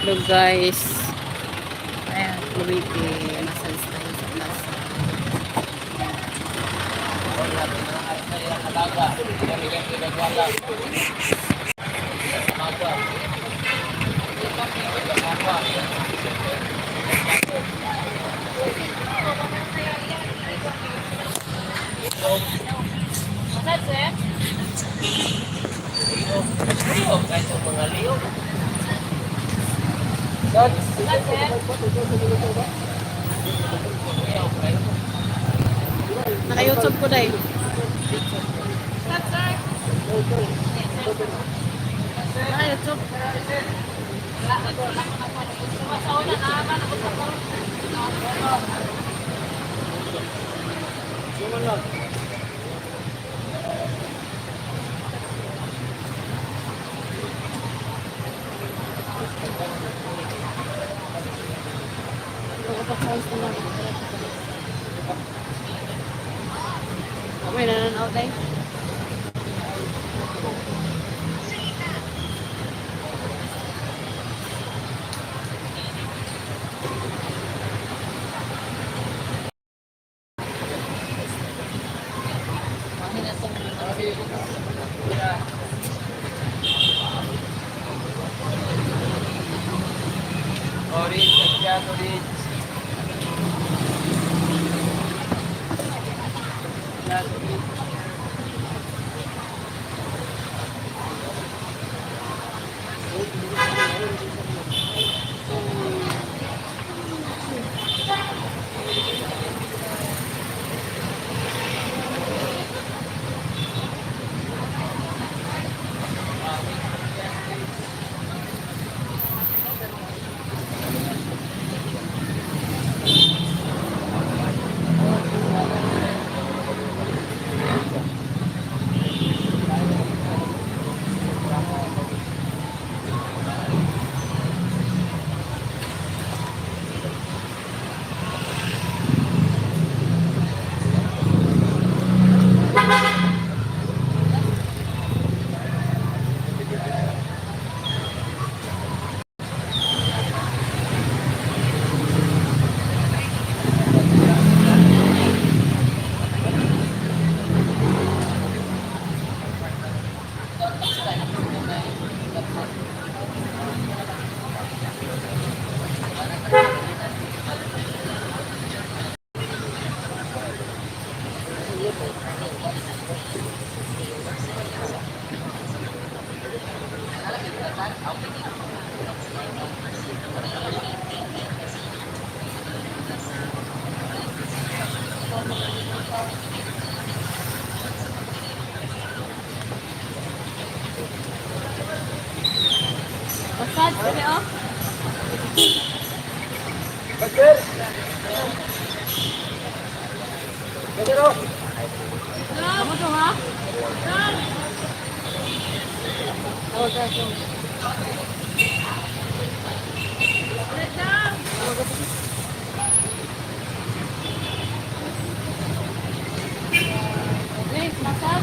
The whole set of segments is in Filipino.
itlog guys. Ayan, fluidity. Masalis tayo sa plaza. Naka-YouTube ko dahil. Naka-YouTube. May nananaw tayo. Pasad, sini oh. Pasir. Pasir oh. Kamu tuh ha? Oh, kasih. Please, masak.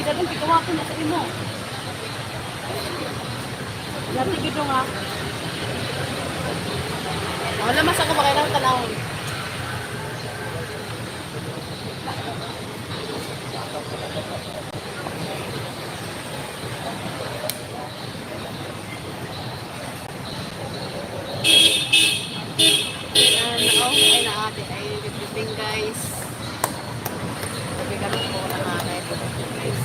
dagang pikawa ko na sa imo. Dati gito nga. Wala mas ako makailang tanawon. Ay naate ay bibing guys. Bigaran ko na nanay guys.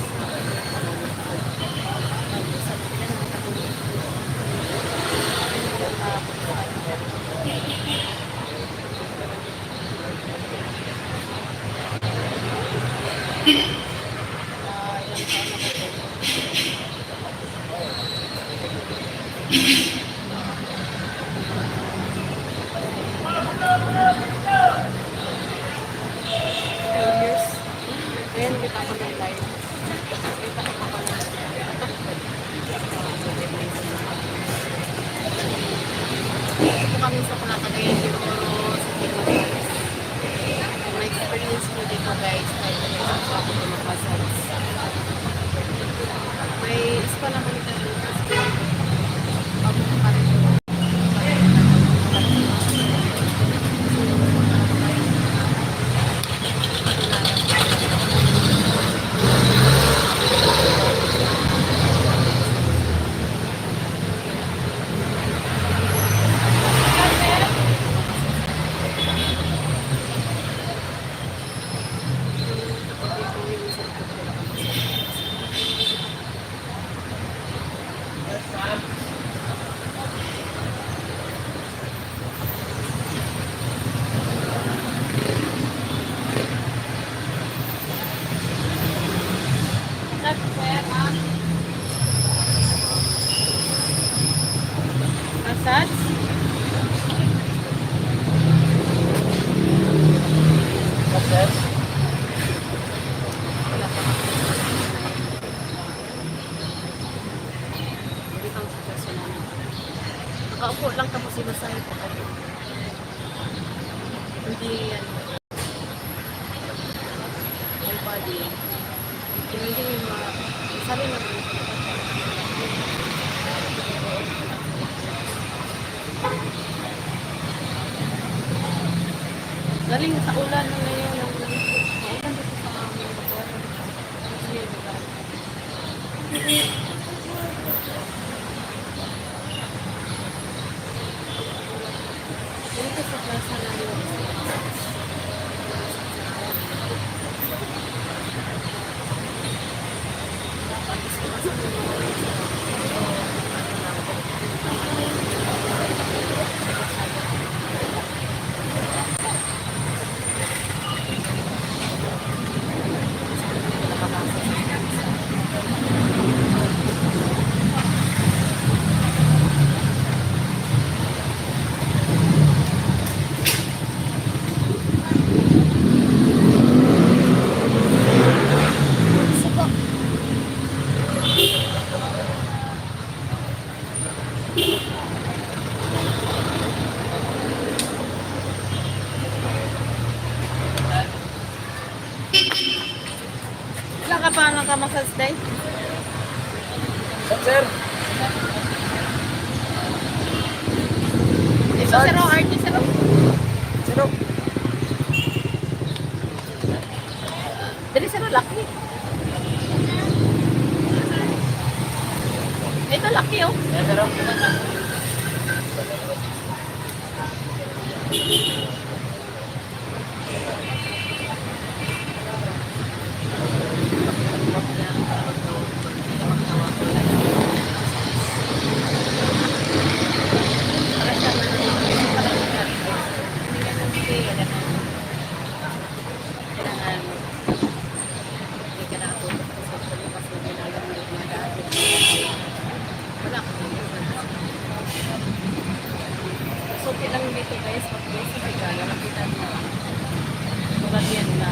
Years. Then kita ko na live. Kita ko pa pala. Dito kami sa Kalatagan dito sa Pilipinas. May experience ko dito guys. Kahit na sa ako ito mag-massage. May spa naman ito dito. Ako pa rin. Massage? Massage? Hindi kang sitwasyon namin. Nakaupo lang tapos sinasabi pa kayo. Hindi yan. My body. Hindi sabi na galing sa ulan na ngayon ang ulan dito sa amin. Kasi diba? Dito sa plaza na yun. Ilan ka pa nakamasas day? Sir? Ito sir o, RT sir o? Sino? Dali sir o, laki. Ito laki o. Yan, sir. So, okay lang dito guys, pag-guys sa Bigala, nakita mo. Tulad yan na.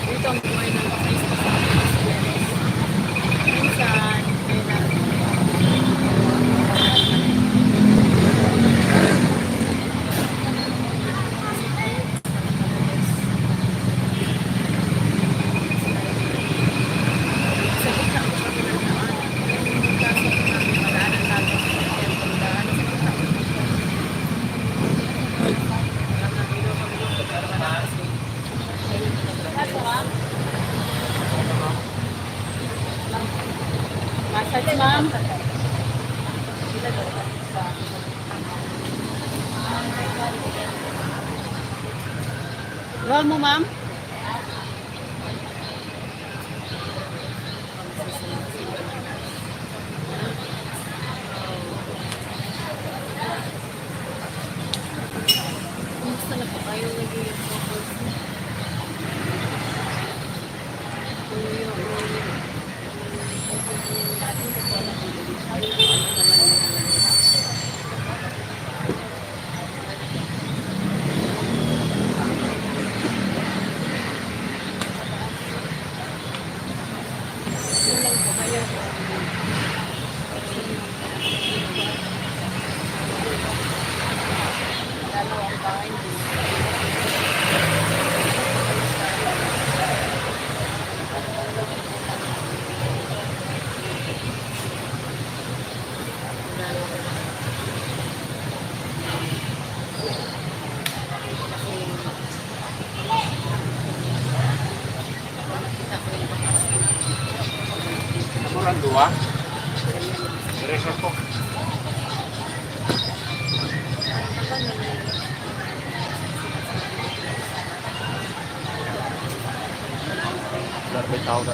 Dito ang buhay ng guys pa sa Pilipinas. Minsan, Roll mo, ma'am. Kumusta na po kayo nag-i-focus? Kurang dua. Diretso po. Larbe tao na.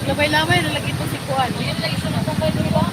Labay-labay, nalagay ito si Kuan. Yan lang isa na tambay doon ba?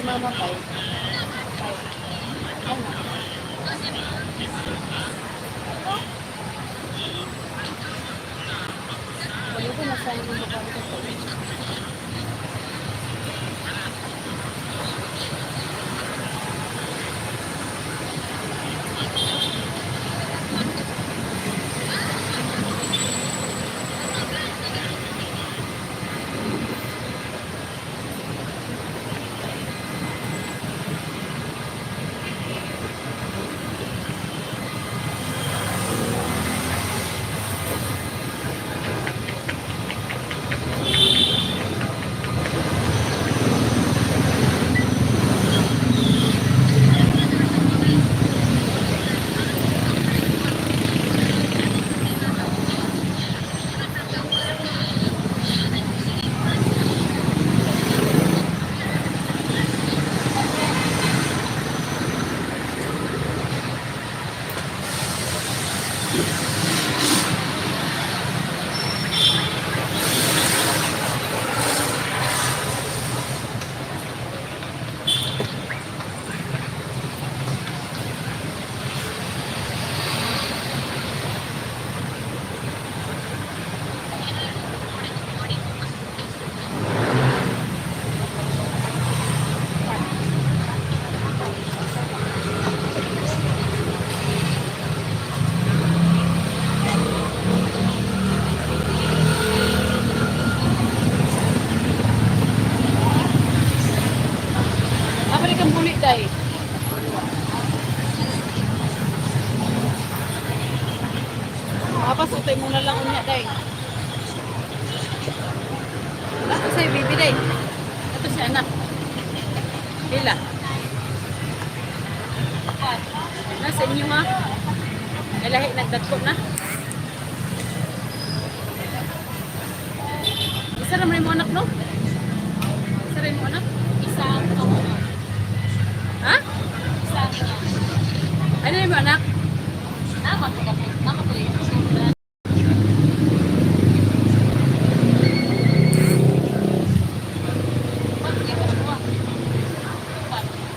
mama pa eh. Ano? Wala ko na sa'yo ng bakal ko. Apa ni kang bulit dai? Apa sutay mo na lang unya dai? Ako sa'yo, baby dai. Ito si anak. Bila? Nasa inyo ha? Ay lahi, nagdagkot na. Isa naman yung anak, no? Isa rin mo anak? Isa ako. Ha? Isa ako. Ano yung anak? Nama ko yun.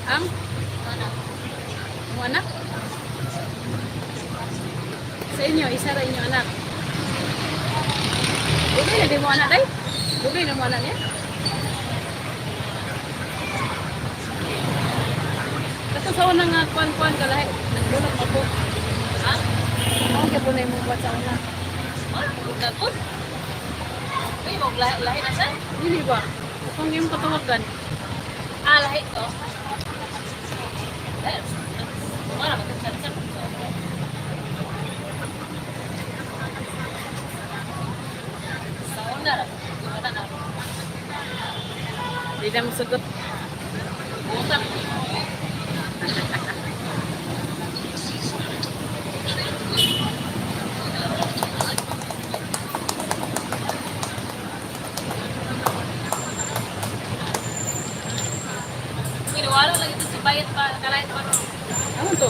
Ang? Ang anak? Sa inyo, isa rin yung anak. Bugay na din mo anak day? Bugay na mo anak niya? Kato sa unang kuan-kuan ka lahi. Nagbulak ako. Ha? Ako kaya po na yung buwan sa una. Ha? Nagkakot? Uy, lahi na siya? Hindi ba? Kung yung katawagan. Ah, lahi to? Eh, wala ba ito sa una lang. Gimana na? Hindi na masagot. Utang. Kinuwala lang ito si Bayat pa, kalahit pa. Ano to?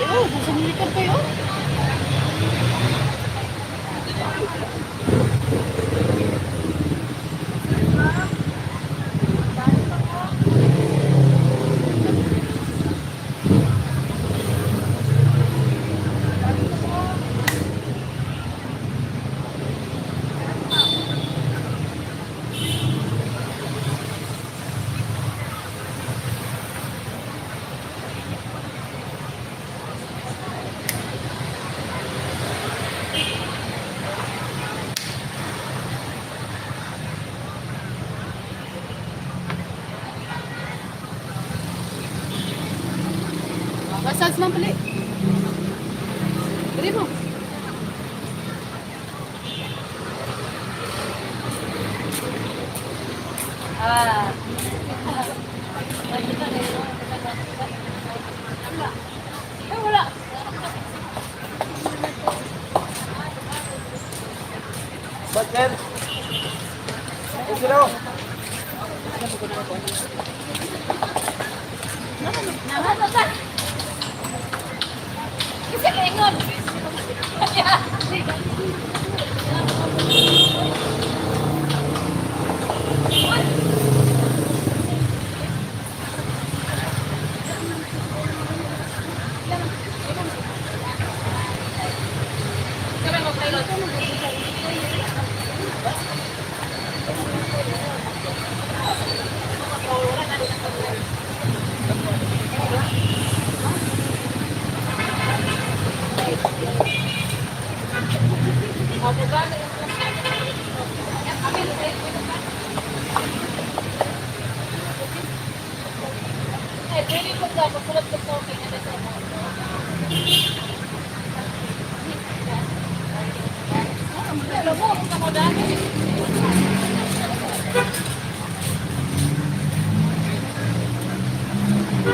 Oh, nasa militar kayo? Massage man pala. Dali mo. Ah. Wala. Ba't Hello. Naman ka. Kasi kaingon. Kami mag-pilot.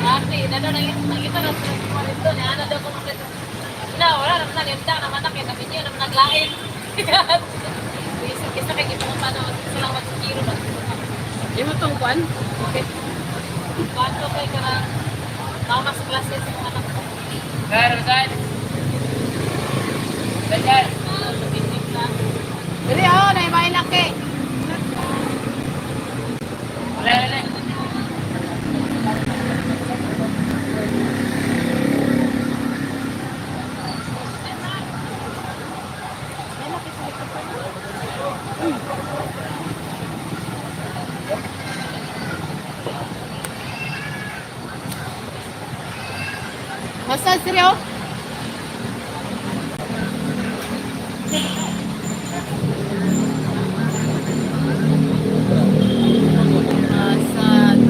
Ate, nado na kita na sa kumarin doon. Ano daw kung na, wala naman na. Yung naman na kita. Sabi niyo naman naglain. Isa kay kita ng paano. Silang magsikiro na. Yung mo itong kuwan? Okay. Paano kay ka na mas klase sa mga anak ko. Pero, guys. Ganyan. Dali ako, naimain laki. Wala. Massage seryo? Massage.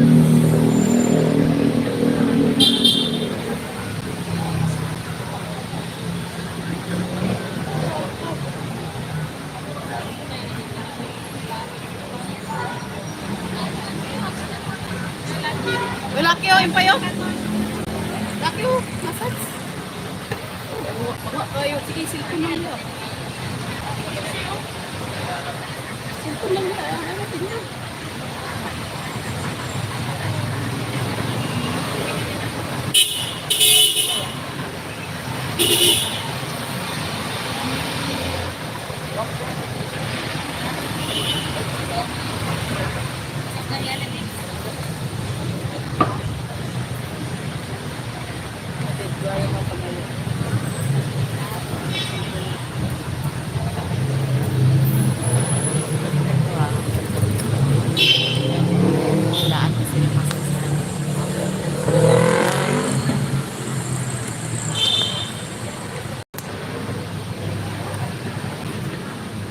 Laki o, yung payo. Laki o, massage. Kayo, sige, silpon lang nila. Silpon lang nila. Ano, tingnan.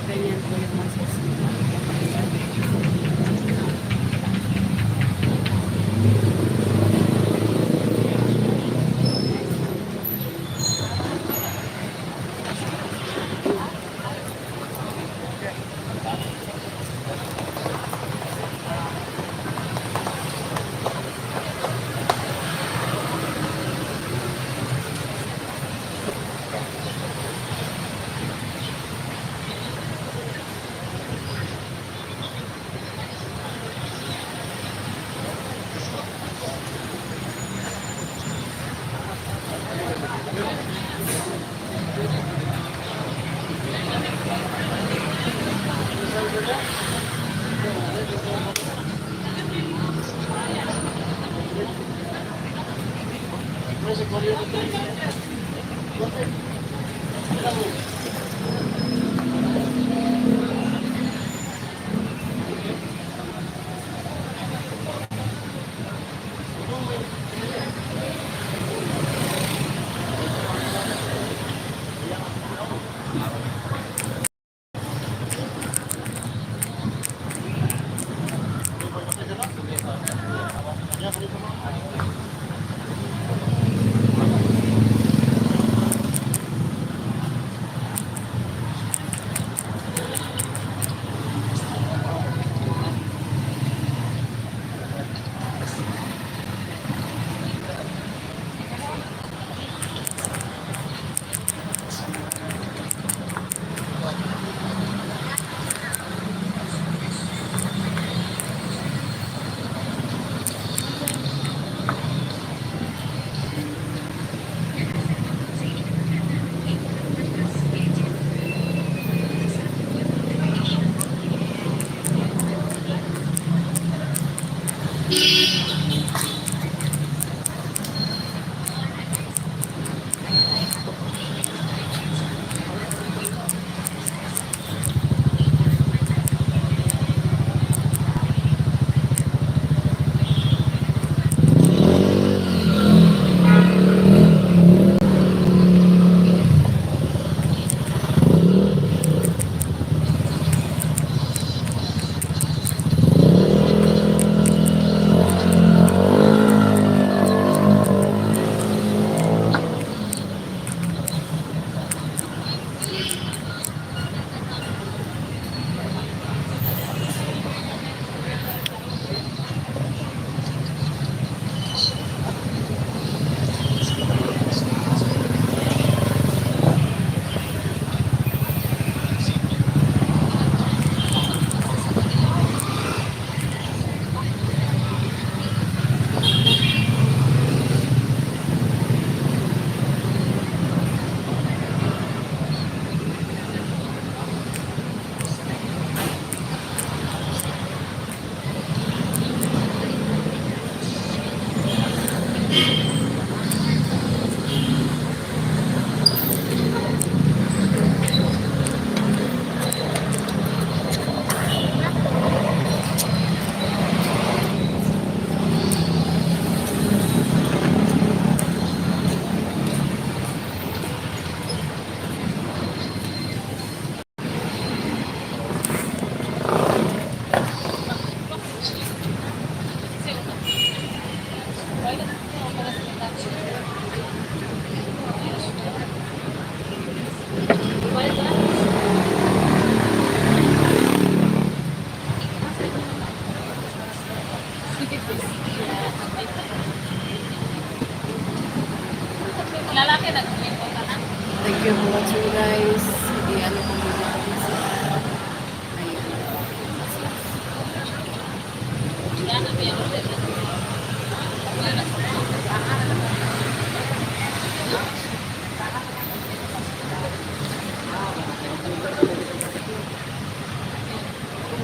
Ganyan po yung massage.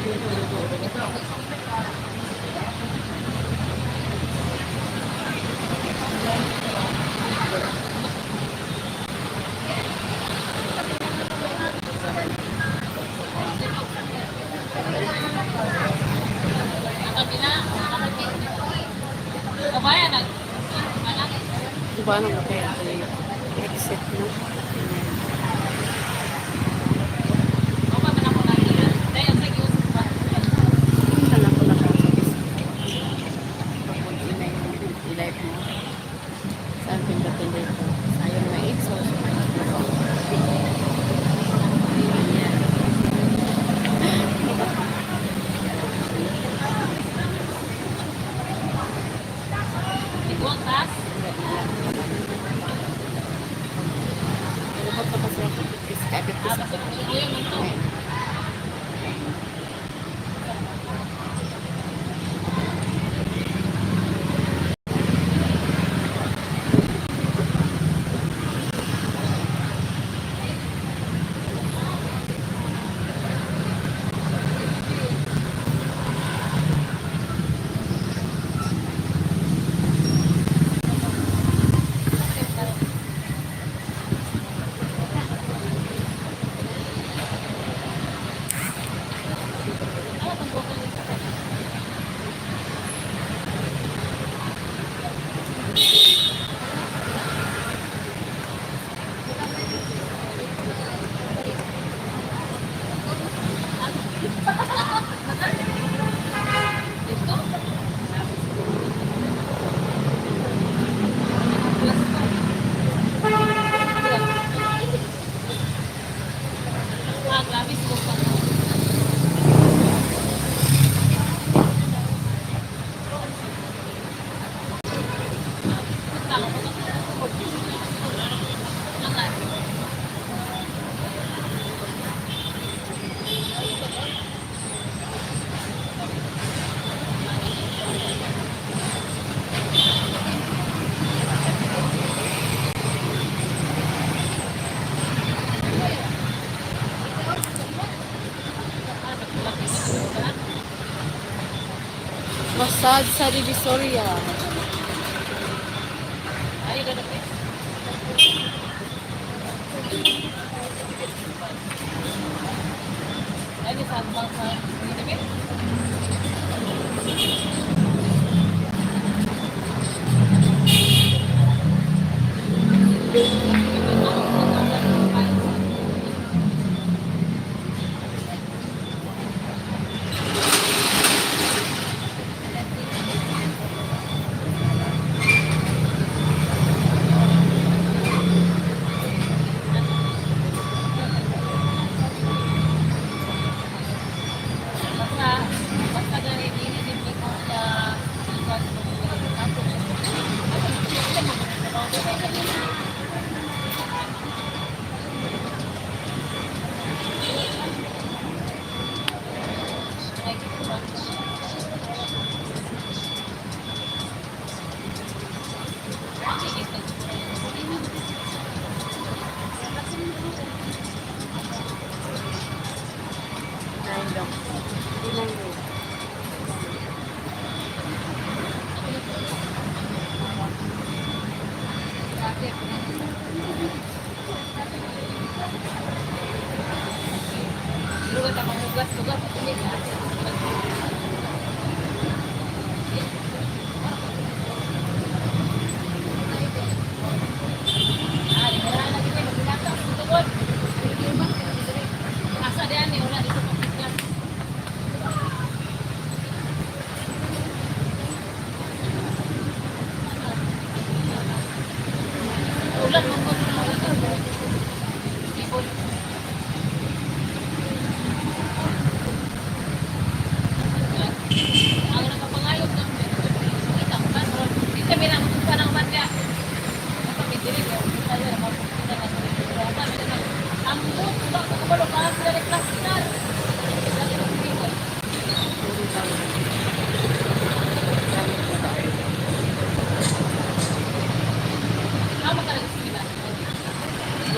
Diba ano ba kaya exit na? Alam ko na kung i-live mo. Saan pindatin dito? Sayang na exhaust. Massage sa Divisoria.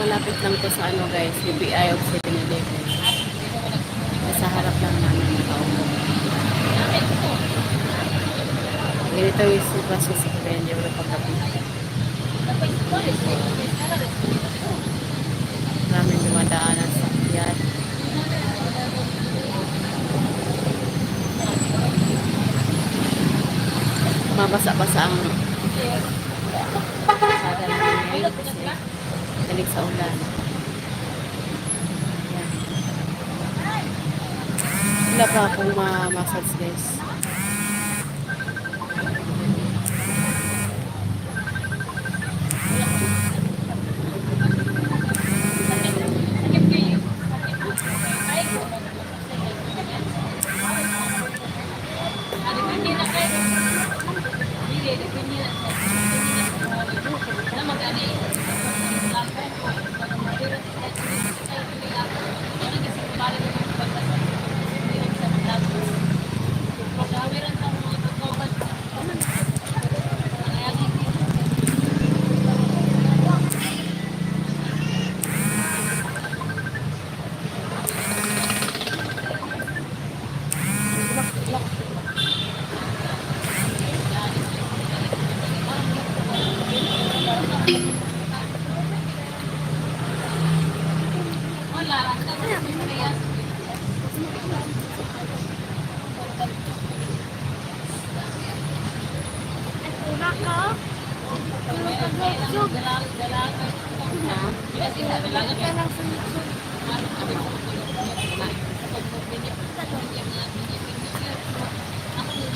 Malapit lang to sa ano guys, BPI of 7-Eleven. Sa harap lang namin ito. Dito yung si Francis Benjo na pagkabi. Maraming dumadaanan sa yan. Mabasa-basa ang kalsada namin ngayon kasi galing sa ulan. Yan. Wala pa akong ma-massage guys.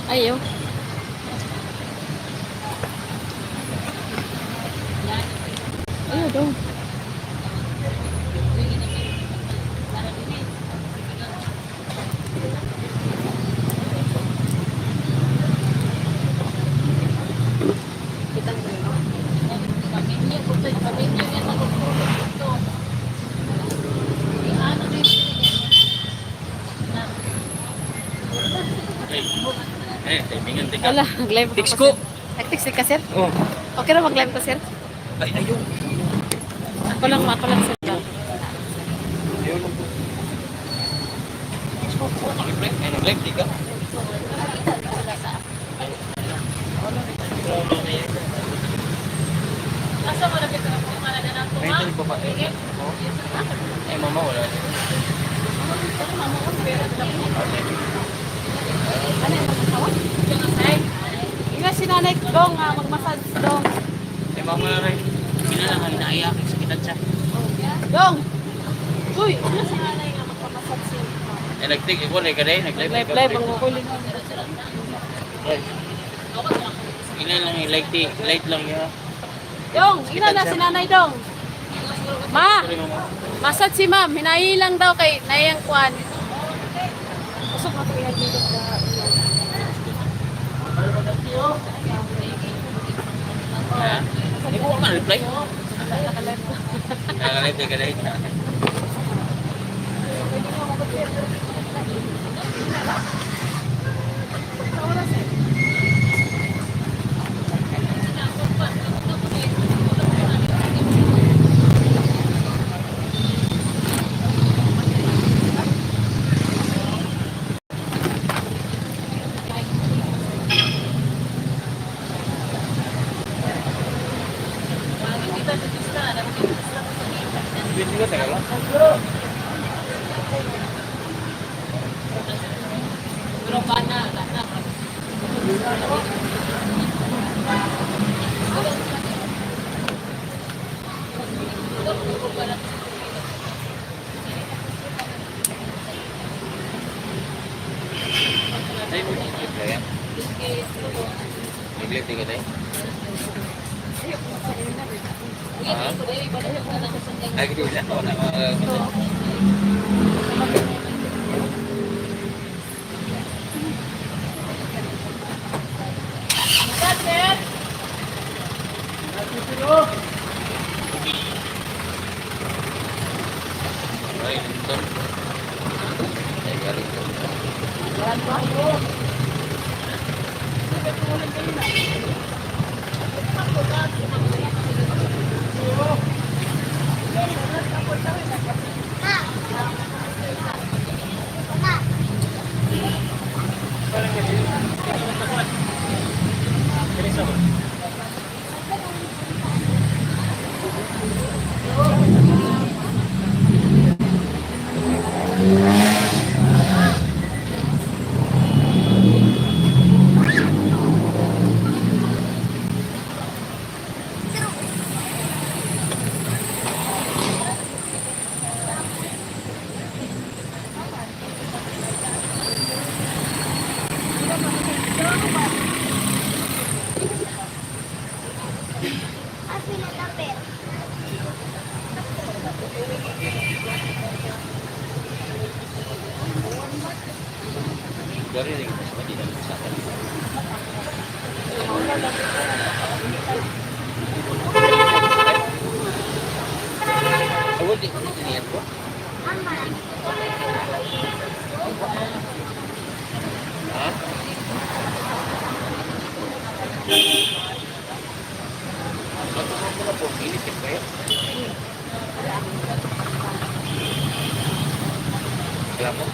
Ayo. Ayo dong. Wala, nag-live Text ko. ko. Nag-text ka, sir? Oh. Okay na mag-live ko, sir? Ay, ayun. Ako lang, sir. Ayun lang po. Nag-live? Ay, nag-live, di ka? Asa mo na kita kung malaga na ito, Ay, ito yung babae. Oh. Ay, mama, wala. Nga si nanay dong, mag-massage dong. Ay, mama, rin. Pinalang ang inaiyak. Sakitan siya. Dong! Uy, nga si nanay nga mag-massage siya. Ay, nag-take. Ikaw, ka rin. Nag-live. Live, ang kukuling. Pinalang yung light lang niya. Dong, ina na si nanay dong. Ma! Sorry, mama. Massage si ma'am, hinahilang daw kay nayang kwan. Usok na ito ihagilot ka. Ha? Hindi ko ka reply. Naka-live ka rin. Hindi ka teka lang. Pero ba na? Ay, mag-live ka yan. Nag-live ka rin. Ha? Ay, hindi wala. Ay, Linton. Ay, galing to. Dari ring mas mati dan sa akin. Awal di niyan ko. Ha? Ako na po, inipit ko yan. Alam mo?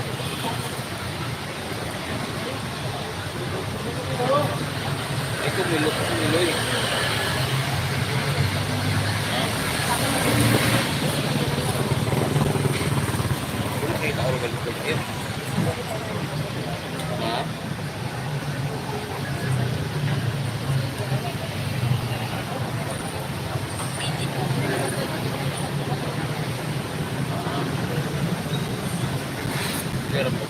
Ito milo eh. Kung nakita ko rin ko yun. Ha? Meron po.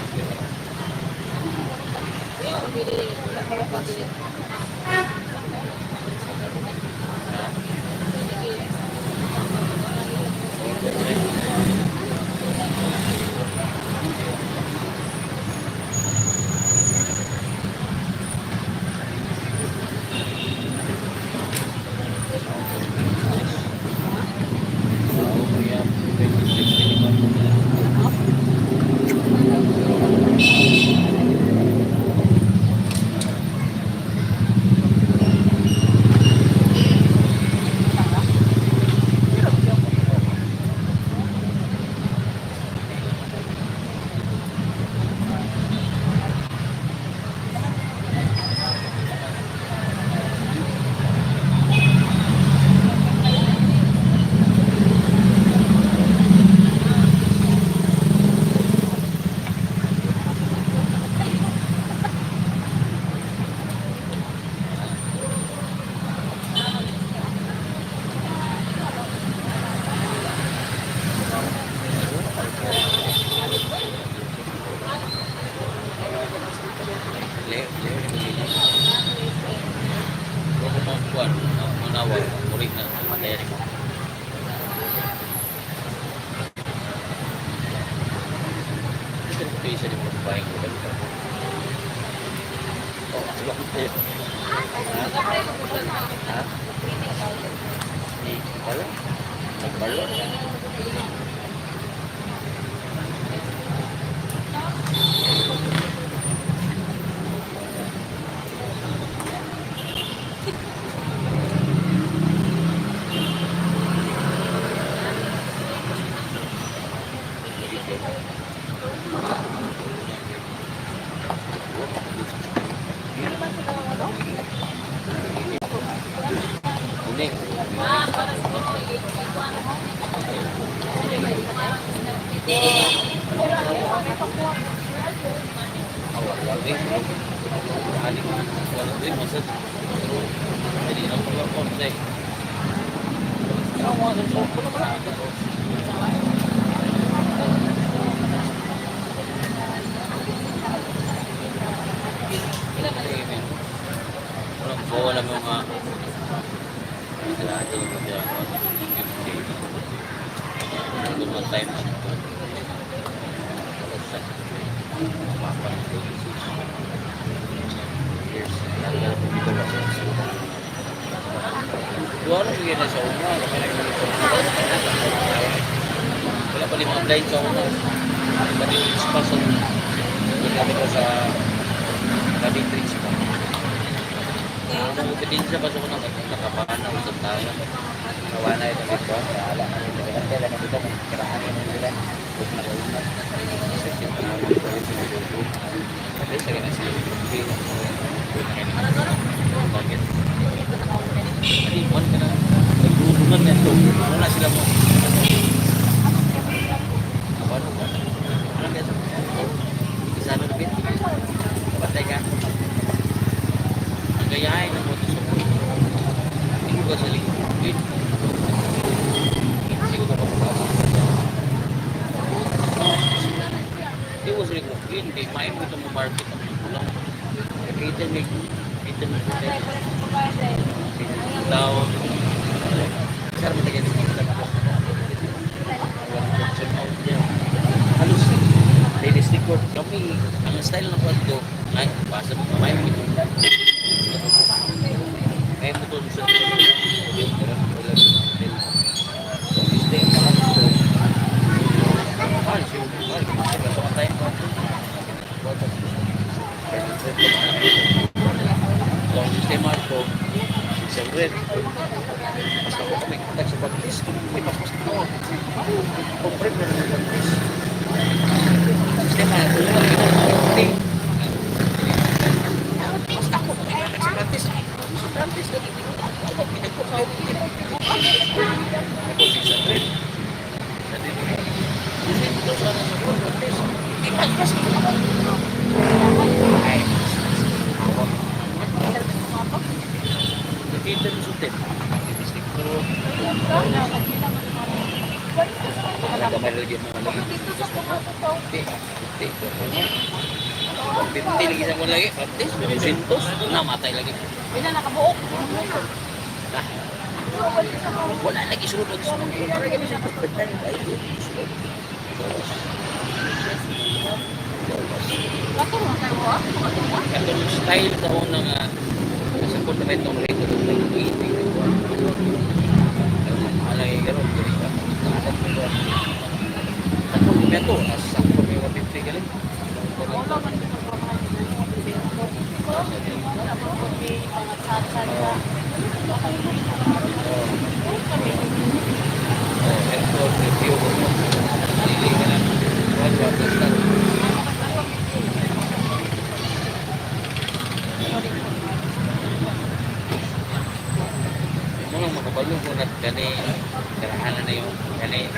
Manawag, murid na materi mo. Ito isa din mo bahay ko dito. Oh, sila ko tayo. Ha? Di balo? Nagbalo? Bawa lang mga lahat yung mga mga time na ito. Dua orang juga ada sauna, wala pa limang blind sauna. Pati sponsor kami ko sa Cabin Tricks pa. Ang din sa baso na nakapanaw sa tayo. Nawana ito dito, ala na ito. Kaya lang dito may kirahan mo nila. Kung nakauna. Kasi sa ganun sila. Bakit? Hindi, man ka na. Nagdudungan na ito. Ano na sila mo? Ano ka? Ano ka sa mga? Isa na napit? Kapatay ka? Ang gayahin ng moto sa mga. Hindi ko ba sa lingkod? Hindi ko ba kapapasok? Hindi ko sa lingkod. Hindi, main mo itong market ang kulang. Kita mo tahu cara menjaga diri kita halus ladies record kami. Ang style ng kwarto, ay, basa mo, may mo ito. May mo ito sa stay ang mga ito. Pasok ang tayo kwarto. Long sistema ito, isang red. Mas ako kami kontak sa baptis, may paspas ito. Compreg na naman baptis. Sistema ito, yung mas ako kami kontak sa baptis. Sa baptis lagi, ako pinagpukaw. Ako si isang red. Kasi ito sa baptis. Ipagpas ito. Ay, ako. Nakita mo sutin. Pero, nagamay lagi mga lagi. Pinti lagi sa mga lagi. Baptis, 200. Namatay lagi. Pina nakabuok. Nah, wala lagi sunod. Lato mo tayo ah. Katong style daw ng sa fundamentong record ng nag-iiti. Alay garo diri ka. Adat mo ba? Ako meto asa ko may wapit galing. Wala man ito pa mga wala pa ko di pangatsatsan na. Airport review ko. Dili ka na. Wala pa Mga makabalo ko na gani karahanan na yung gani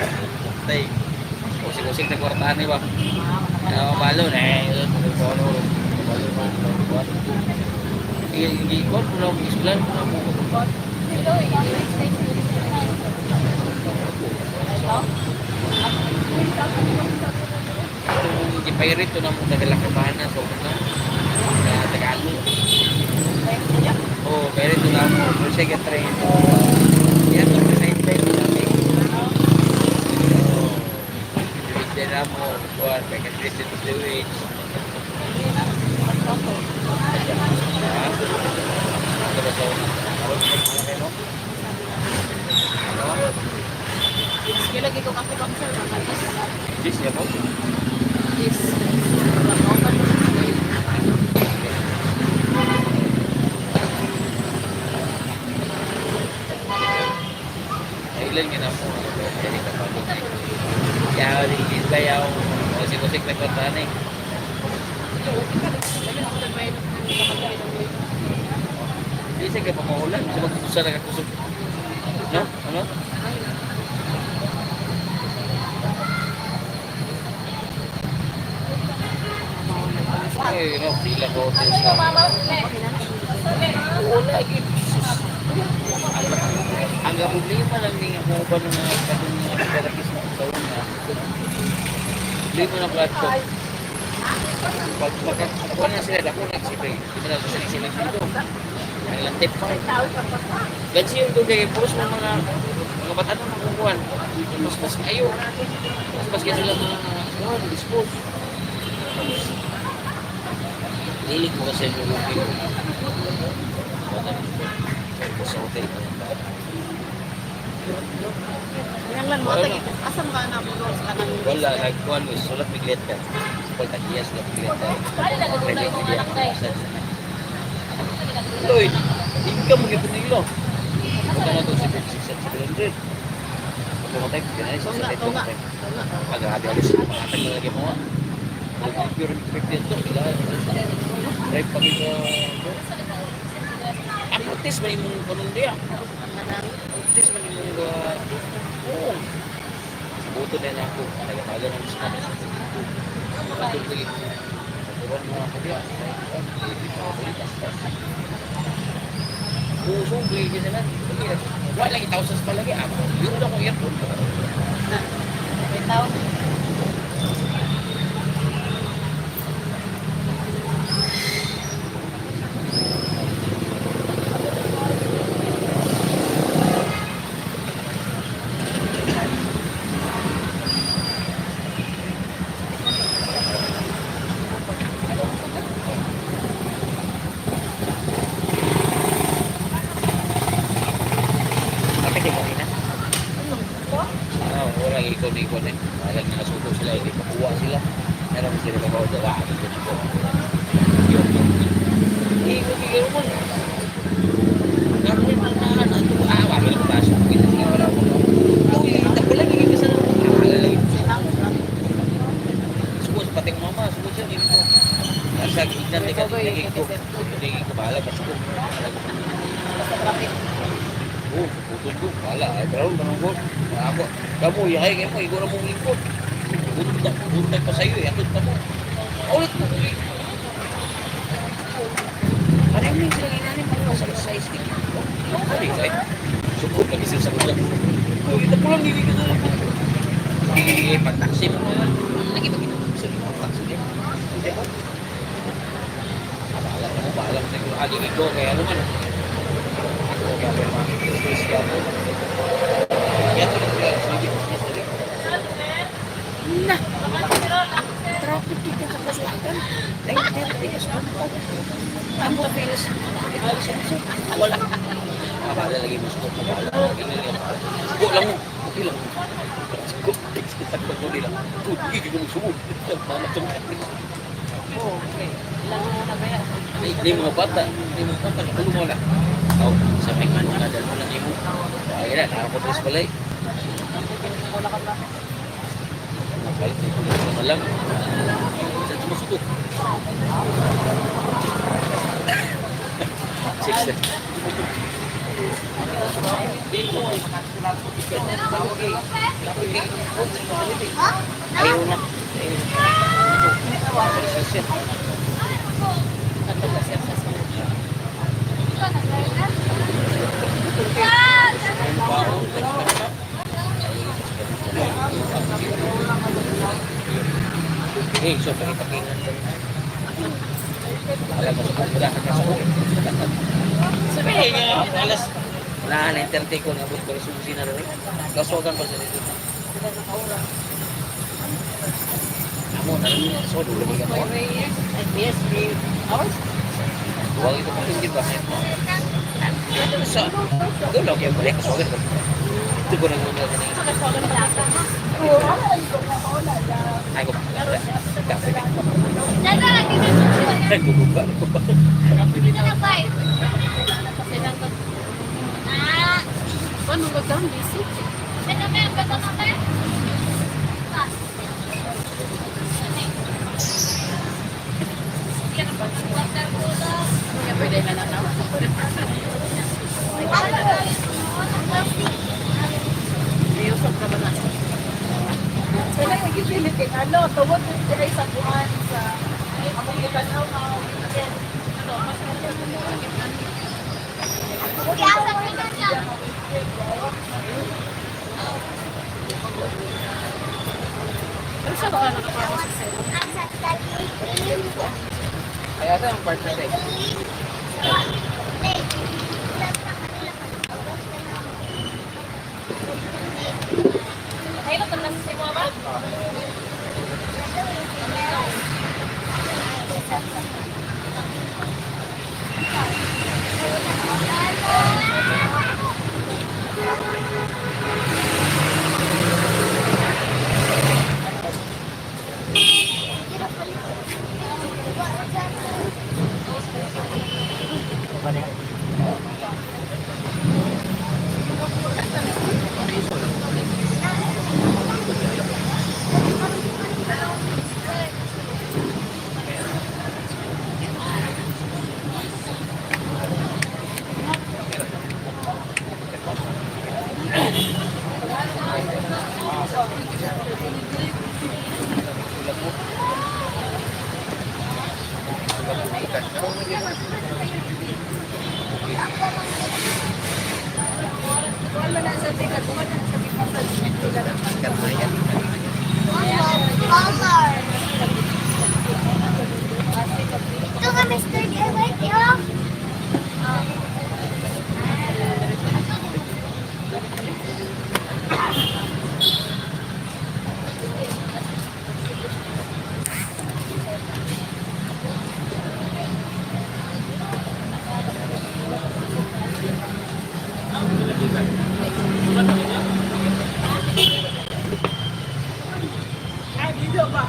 tay usik-usik na kwartaan ba mabalo na balo hindi ko lang islan hindi pa irito na mo nagalakibahan na so na Tagalog. Oh, pero ito lang mo. Pero sige, train mo. Yan, ito na yung train mo namin. Hindi na mo. Buwan, may ka-Christian fluids. Ito ba sa unang? Sige lagi ko kasi bangsa nakadis. Yes, yan mo? Yes. Ilan nga na po. Jadi kapag yaw, ringis ba yaw? Musik-musik na kwartaan eh. Hindi siya ka pamahulan. Sa magkusa na kakusog. No? Ano? Ay, no, pila ko hotel sa... Wala, ang problema lang din ako ba nung katong mga therapist na taon na problema na platform pag makakuha na sila ako nagsipay di ba na ito sila dito ang lantip gansi yung doon kaya puros ng mga bata na makukuhan mas kayo mas kaya sila mga dispose lilik mo kasi yung review sa hotel Yang lan mo tagi asam ka na mo sa kanang wala nagkuhan mo sulat biglet ka pagkakiyas na biglet ka credit media Lloyd income mo gipon nilo kung na to si 600 kung mo tayo pinay sa sa pag-habi alis pangatag mo lagi mo pure expected to drive pag ito artist ba yung kanong dia artist ba yung oo buto na ako nagatagal ng gusto namin matulog buwan mo ako dia puso bigay ka na wala lagi thousands pa lagi ako yun ako airport bitaw. Ikot-ikot mo. Gagawin mo na ito. Wala ko pasok. Sige pala ako. Tapos lang, hindi ka sana alalagin mo siya. Suwas, pating mama. Suwas siya, hindi ko. Nasa gignan, nagiging ko. Nagiging ko, bahala, pasok ko. Basta traffic. Oo, putol ko. Bahala, ay, pero tanong ko. Ako, kamu, yahay kayo mo, ikaw na mong lingkod. Buntag pa sa'yo, atod pa mo. Ulit mo, ulit. Ano yung sila ginanin mo sa size din? Ano yung size? Support lagi sila sa kulang. Kita pulang, hindi ka na lang po. Pag-taxi mo na. Lagi ba kita? Gusto niyo pag-taxi din? Hindi ba? Bahala mo siguro. Aging ikaw, kaya ano man. Ako, kaya pa yung mga Chris kaya po. Kaya ito lang sila. Sige, sige. Na! Traffic dito sa Kaslakan. Ang papilis. Wala. Bahala lagi mo suko. Bahala lagi nila. Suko lang mo. Okay lang. Suko. Kita ko nila. Hindi ko suko. Mama ito. Oo. Ilang na ba yan? Hindi mga bata. Hindi mga bata. Tulong mo na. Ikaw, sa may man. Nadal mo lang mo. Ayun na. Nakapotris pala eh. Wala ka ba? Balik na ito sa malam. Saan sumusukot? 6 Ayaw na. Eh, so pakipakingan lang. Alam mo sa pagkakita ka sa ulit. Sabihin niya, alas na na-entertain ko na buto susi na rin. Kasogan pa sa dito. Amo na rin. So, dulu ka mo. Yes, 3 hours. Huwag ito pa hindi ba? Sa, doon lang kayo balik. Kasogan ko. Ito ko nag-uunod na rin. Ay, ko. Kape na. Ay, guguba. Paano ba daw? Busy? Kaya pwede na lang ako. Ayusap ka ba na? Kailan mag-ipilit eh. Ano, tawag mo sila sa buwan sa among gitanaw na mas pero siya ba nakapasok sa sa'yo? Kaya sa ang part na rin. Ay, natanong sa mo ba? Ito ka, Mr. Wait, yo. Ay, video ba?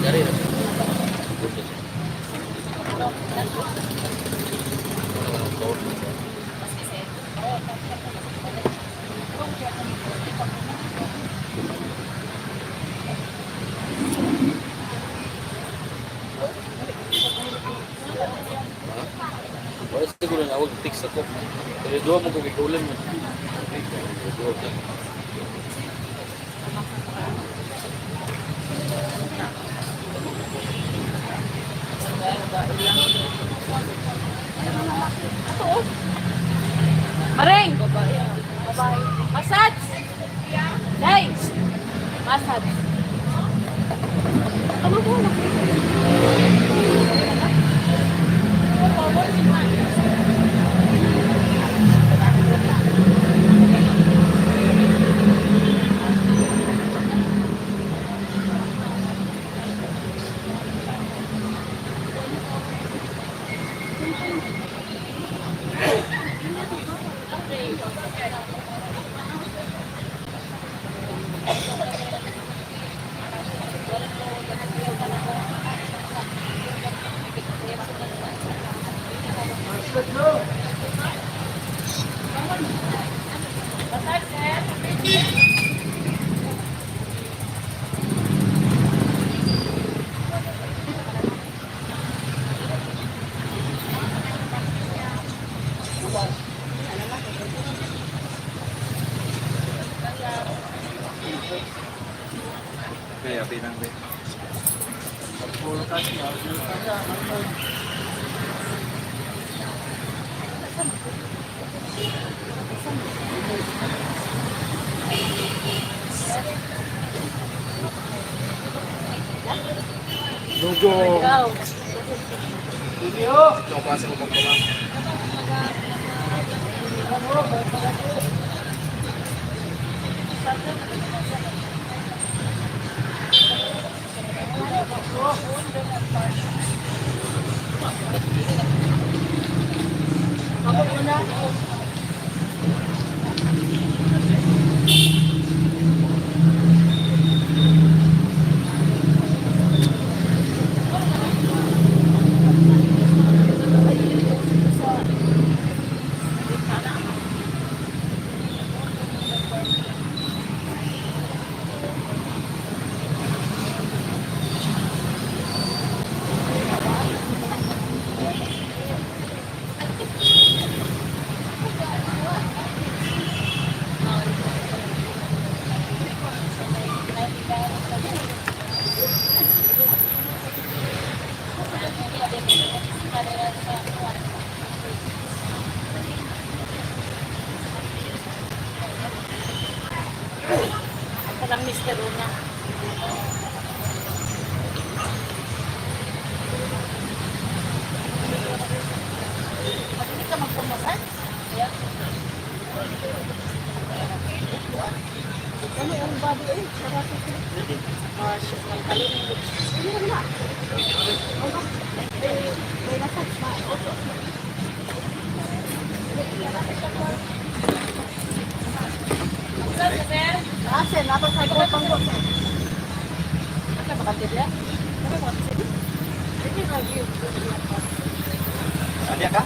Dari wala siguro na awag fix ako. Pero dua mo ko gikulan mo. Dua ka. Maring! Massage! Day! Massage! Ano po na? Kaya pinang din. Lugo. Ikaw. Ikaw pa sa mukha ko lang. Ako muna. Parang Mr. Una. Hindi ka magpumasan? Yeah. Ano yung body eh? Sarap ito. Shit, may kalimut. Hindi naman na. May nasas na. Asen, apa sa ko pang ko? Ano makatid ya? Ano makatid? Hindi na view. Ada ka?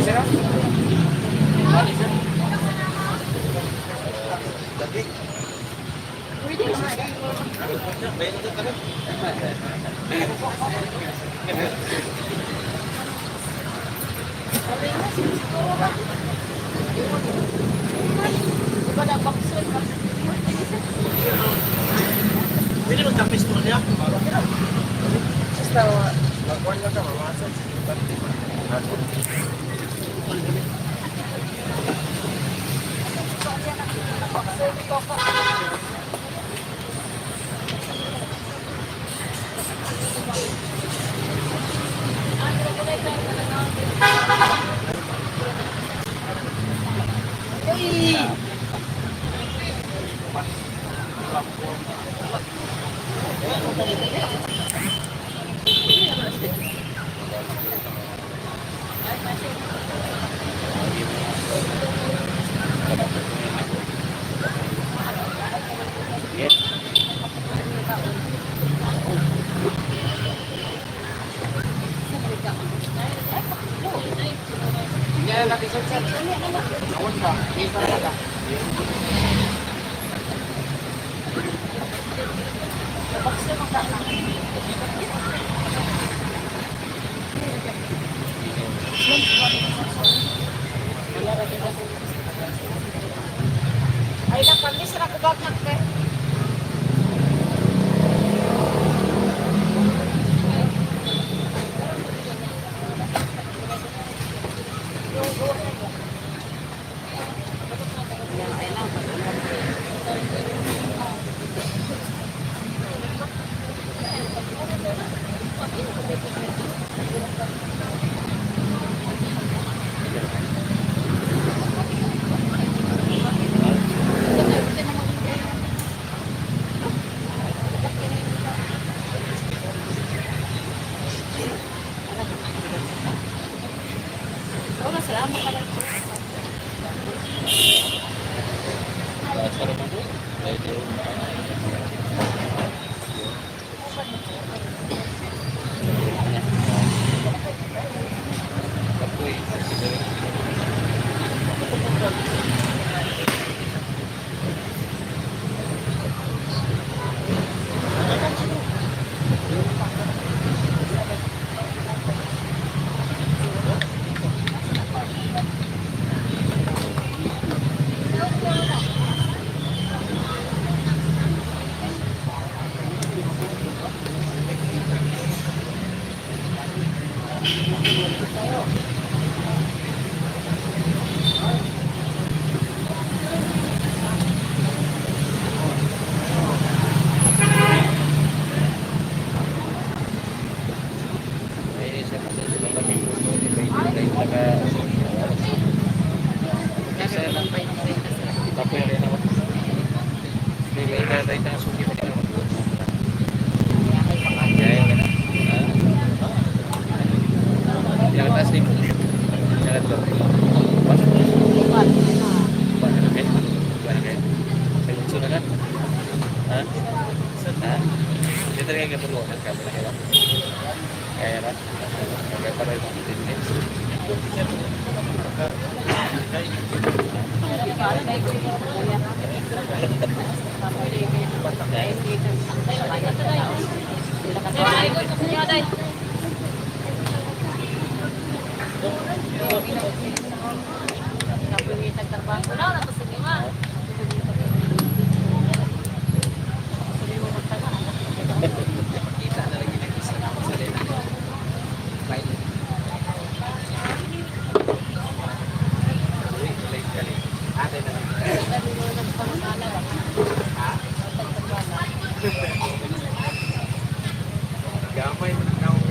sir. Ano sir? Dati. Pwede naman. Bayan ito kami. Diba na baksul? Pwede magtapis mo niya. Basta, Magkuhan lang ka, mamasas. Yes. Kaya laki sir. Awan ka. Kita na ka. ay napamis na ko bag magpe. Wala, salamat ka lang. Sarap mo po. Medyo. Kapoy. Ay, isa kasi sila kami po. May taga. Isa lang. Kapoy rin ako. May tayo tayo suki pa rin ako. Kaya ka na. Yang atas ni. Yang atas. Kan? Hah? Hah? Dia tadi kayak perlu kan kamu lah ya. Kayak kan? Kayak pada itu ini. Kita ada lagi sa lain. Ada na. Gamay mo na ako.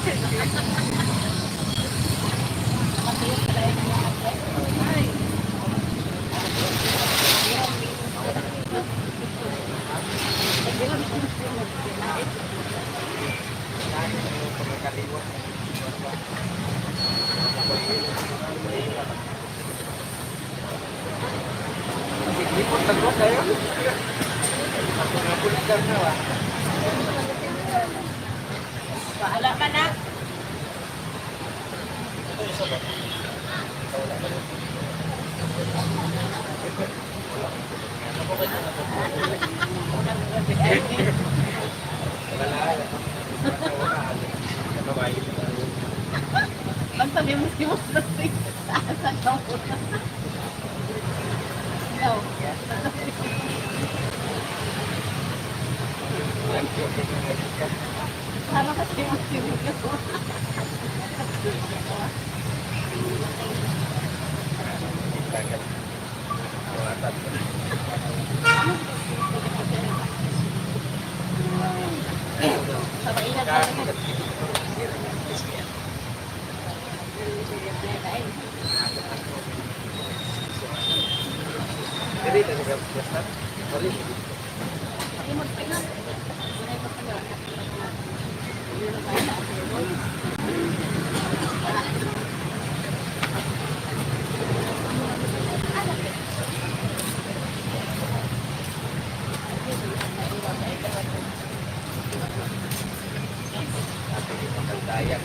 Lipot na ko kayo. Ako na po na ba? Bahala ka na. Ang talimos-limos na sa daw. Daw. Sama ka limos-limos ako. Sabainan ka na. Jadi kita juga besar. Boleh. Dayak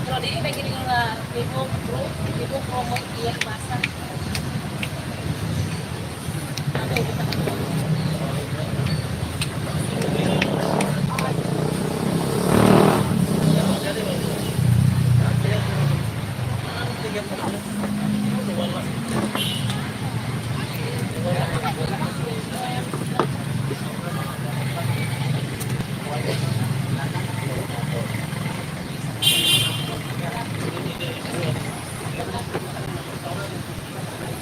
Kalau ini kayak gini nggak, ibu promo iya pasar.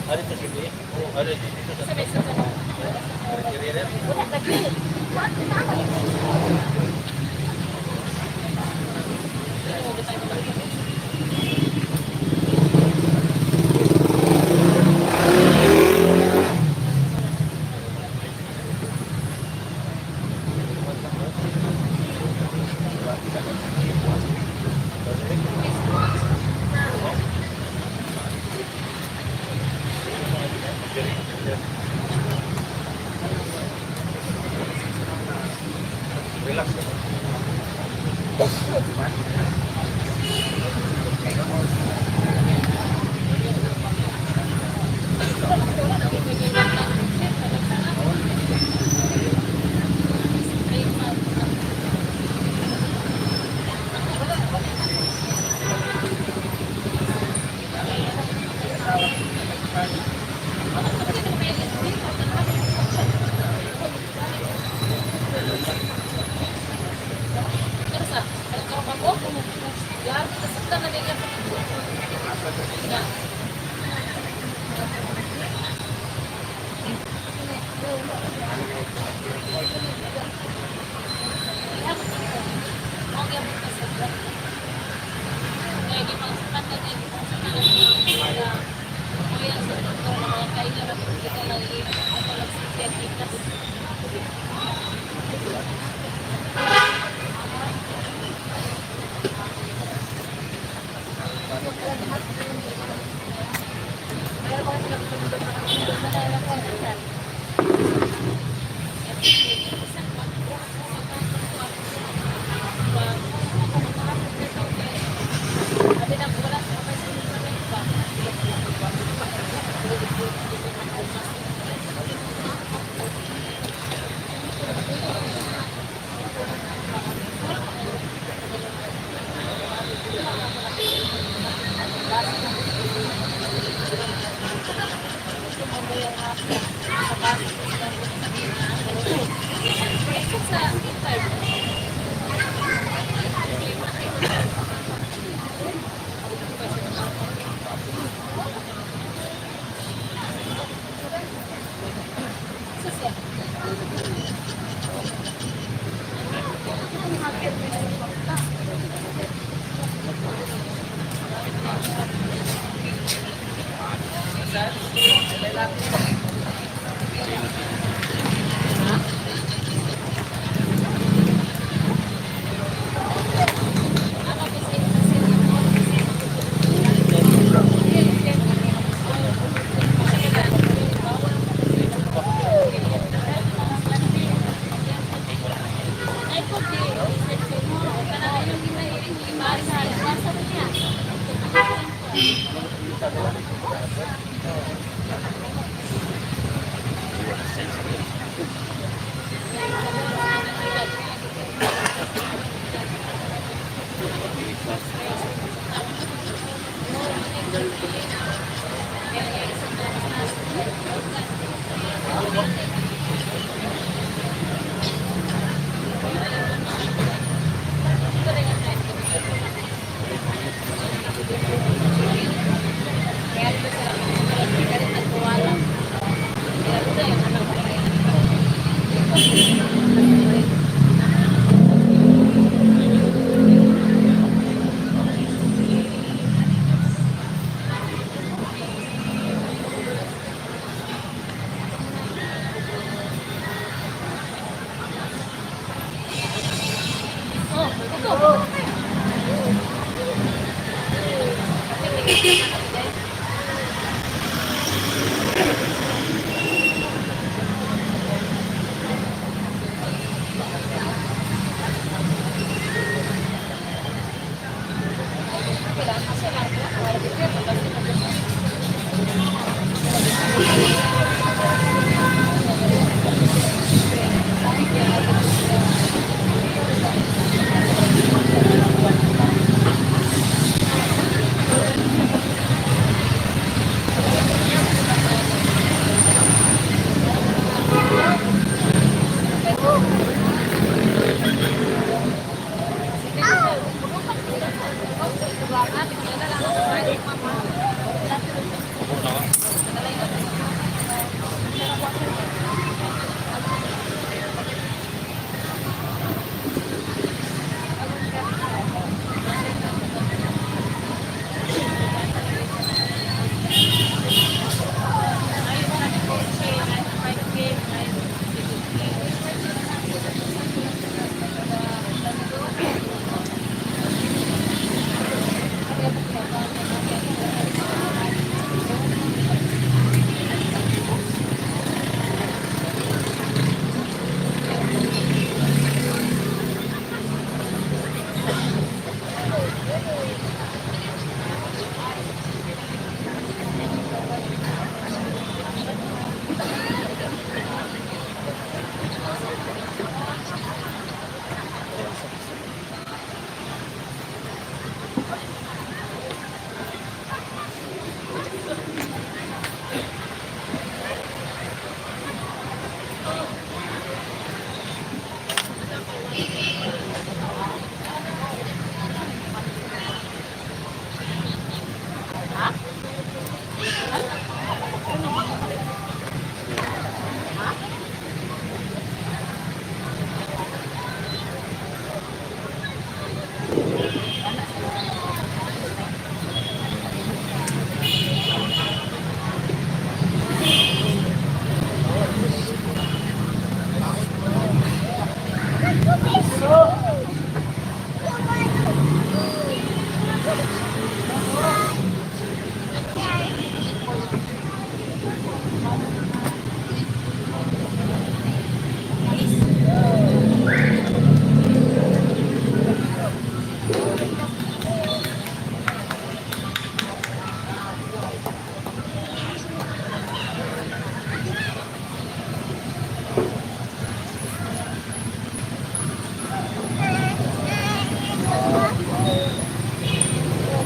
Ada di sini. Oh, ada di situ. Relax.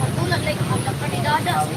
Matulad like ang panidada.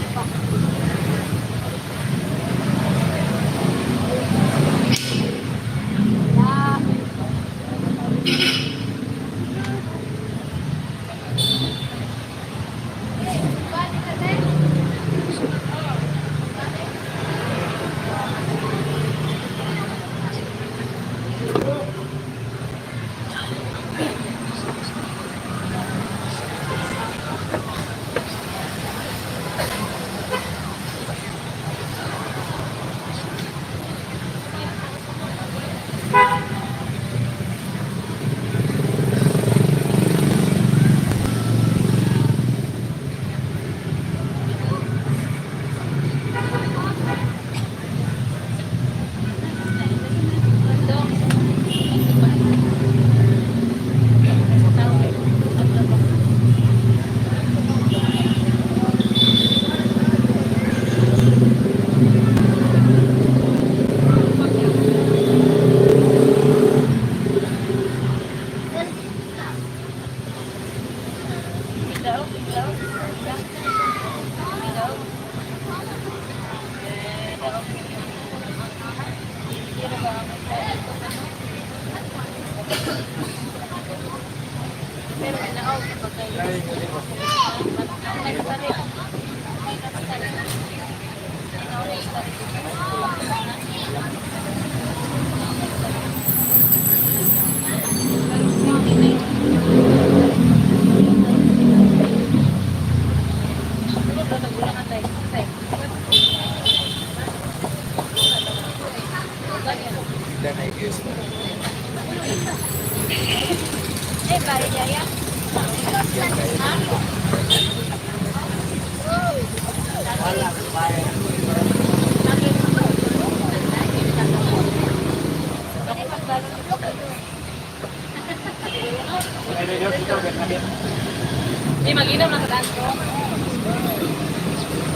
Di mag-inom na sa kanto.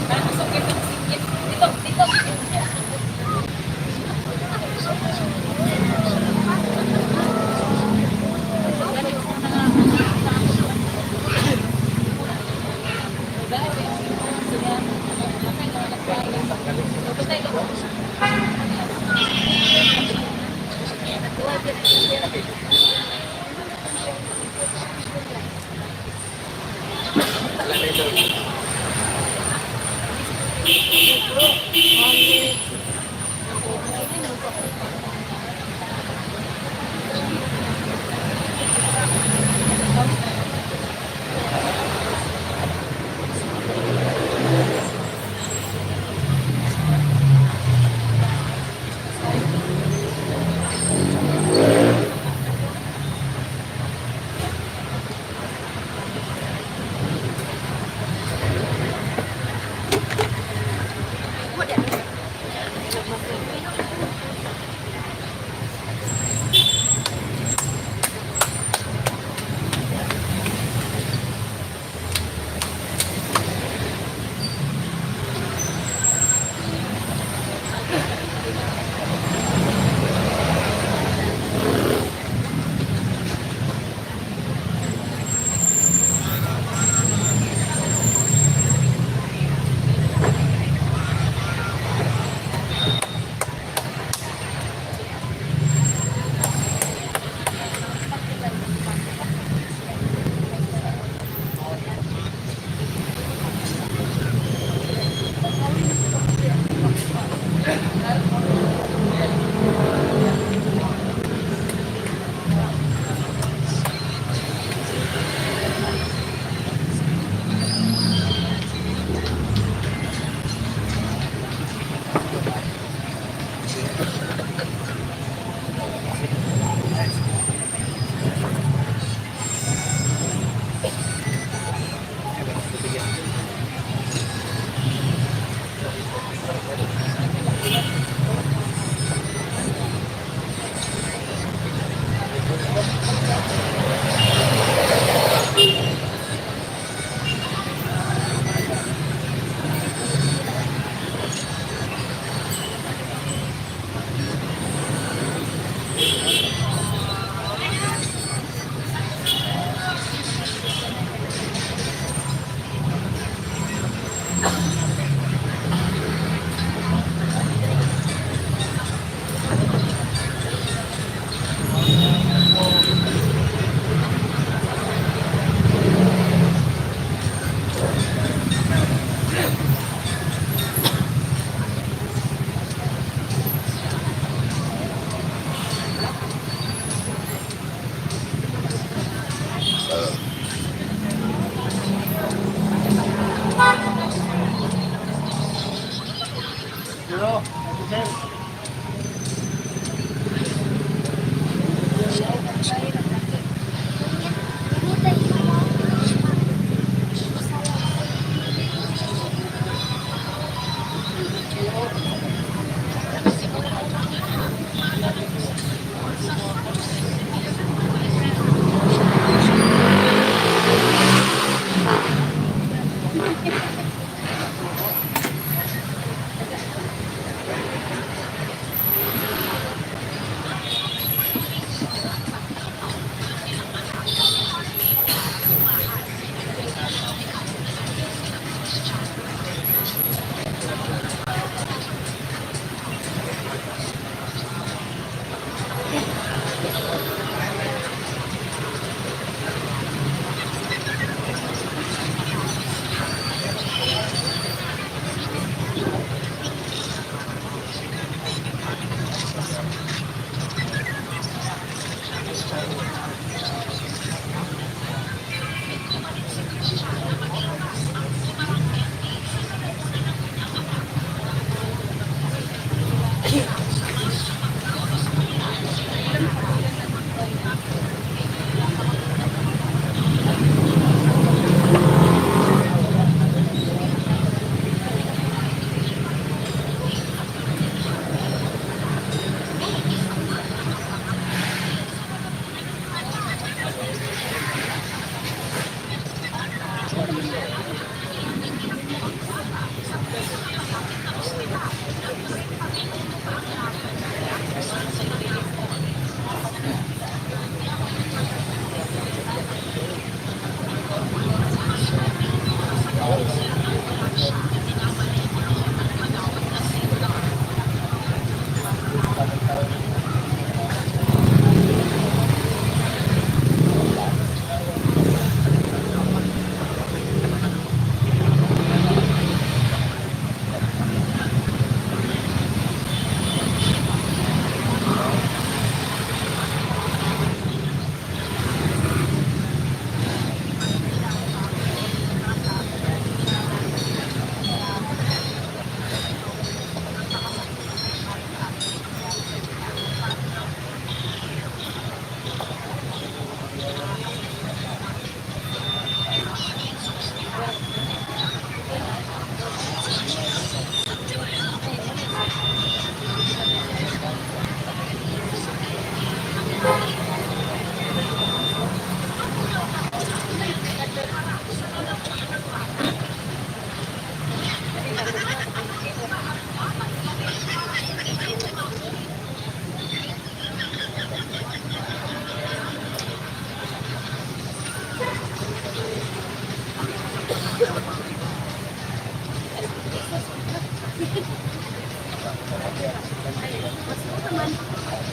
Parang masukit. Dito. Wala na ito.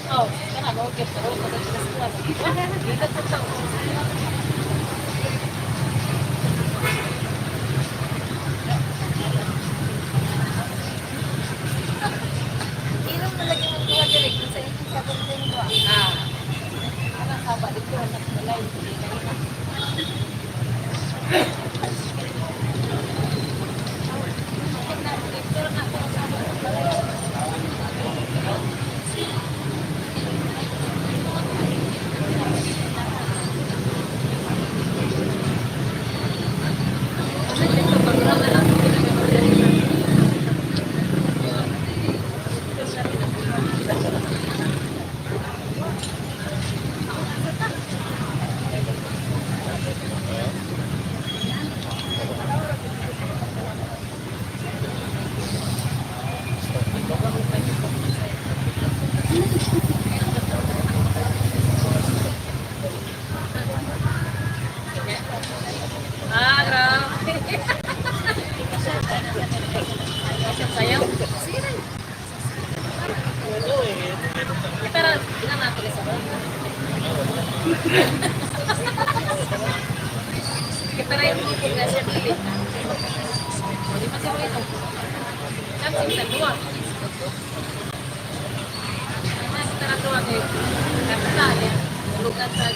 Oh, kana mo gyud pero kada sa kuwan. Dito po to. Ilong na lagi magkuha direct sa inyong sa content ko. Ah. Ana saba dito na balay. Ah, grabe. Sayang. Pero, hindi na natin sa pero yung mga progresya dili. Hindi pa siya ito. Kapsing sa dua. Mas taratuwa kayo. Kapital yan. Lugat sa...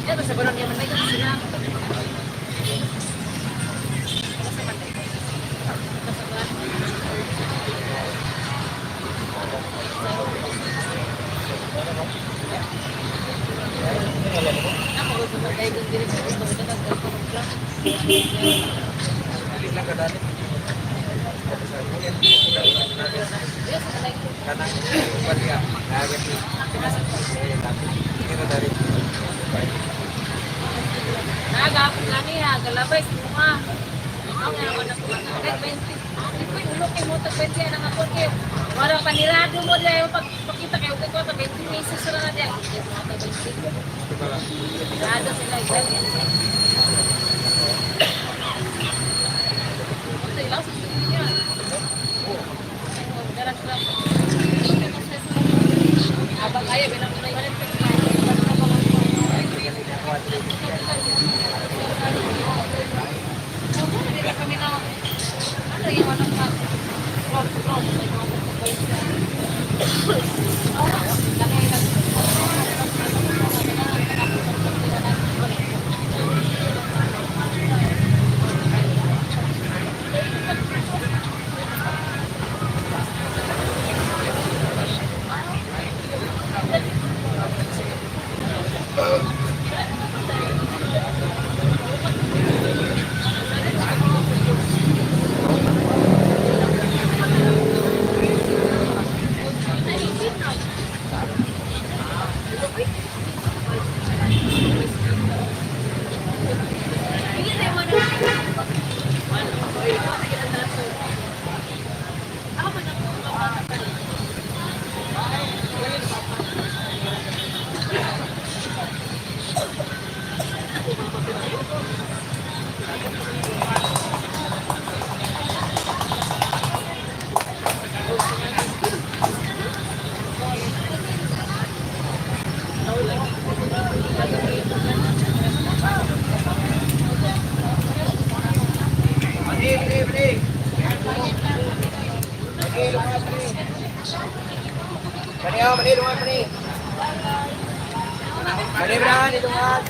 Ya, basta ba niya man may sila. Balik lang ka dali. Kanang upan niya. Agad niya. Kira dari. Nagapon nga niya, galabay sa mga. Ang nga naman ako mga 20. Ito yung ulok yung motor 20 ang ako kayo. Wala panirado mo dahil pagkita kayo ko pa 20 meses na na diyan. Nado sila ganyan. Ito ilang sa niya. Darat-darat. Abang kaya bilang na yun. Kami na ano yung ano pa Mani lungan mani. Mani berani lungan.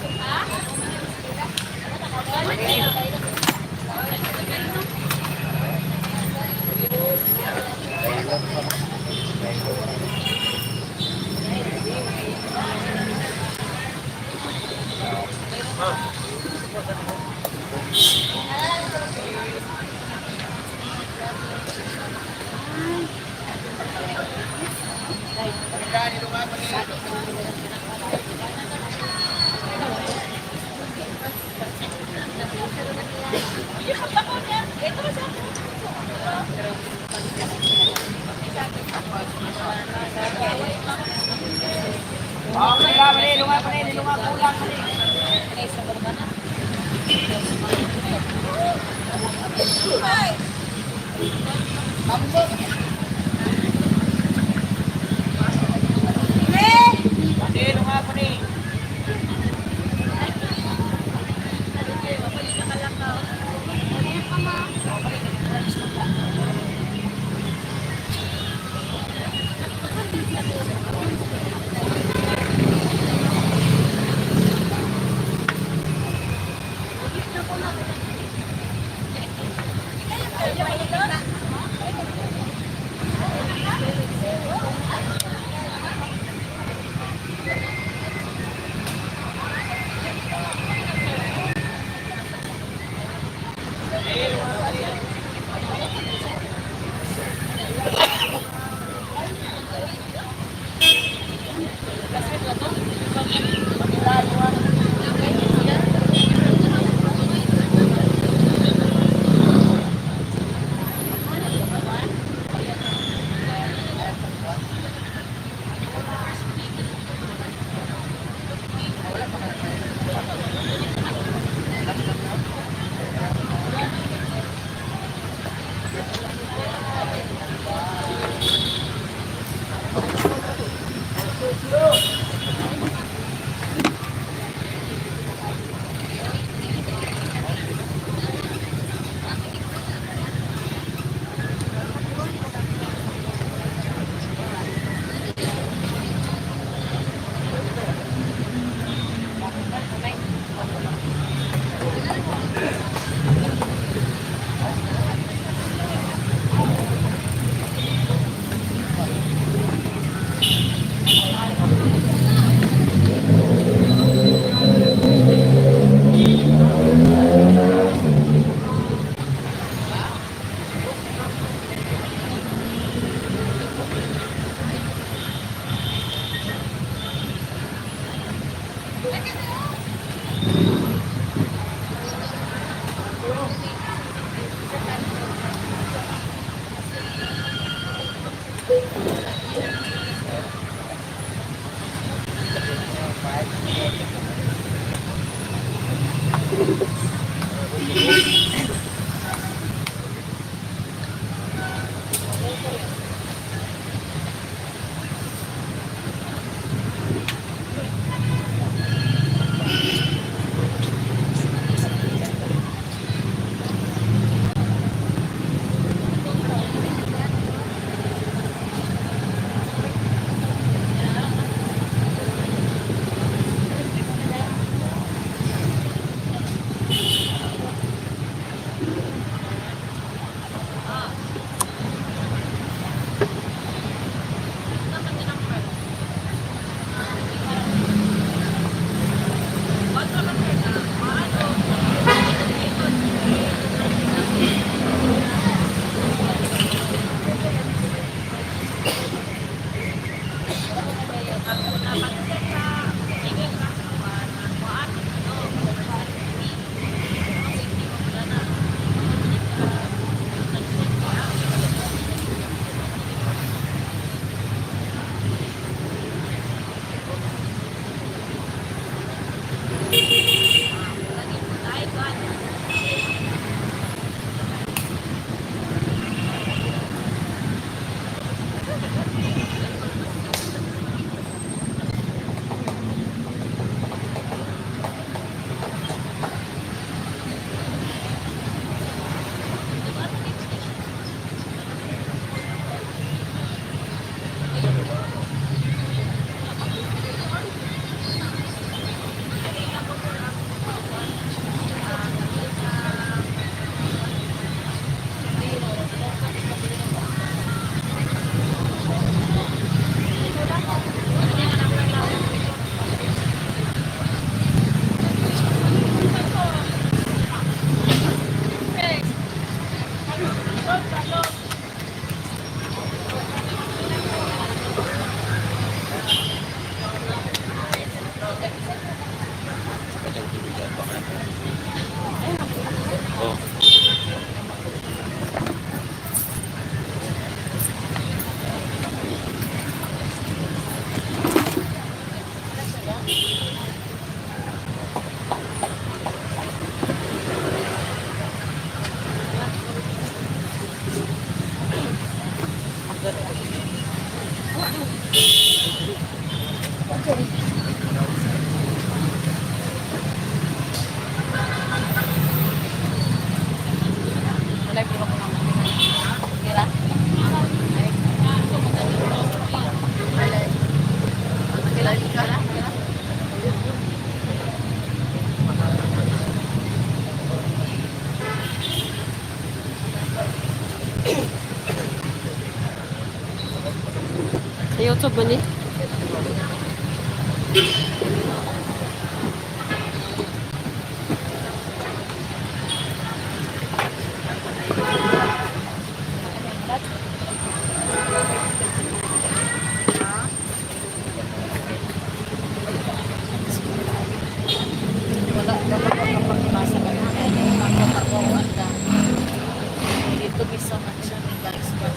Lunga pa rin, lunga kulang pa rin. Guys, sa barbana. Pati, lunga pa rin. Wala ko lang kira. Sa YouTube ba ni? Wala dapat makapagpasa ka na makapagpawaan ka. Dito bisa man siya ng expert.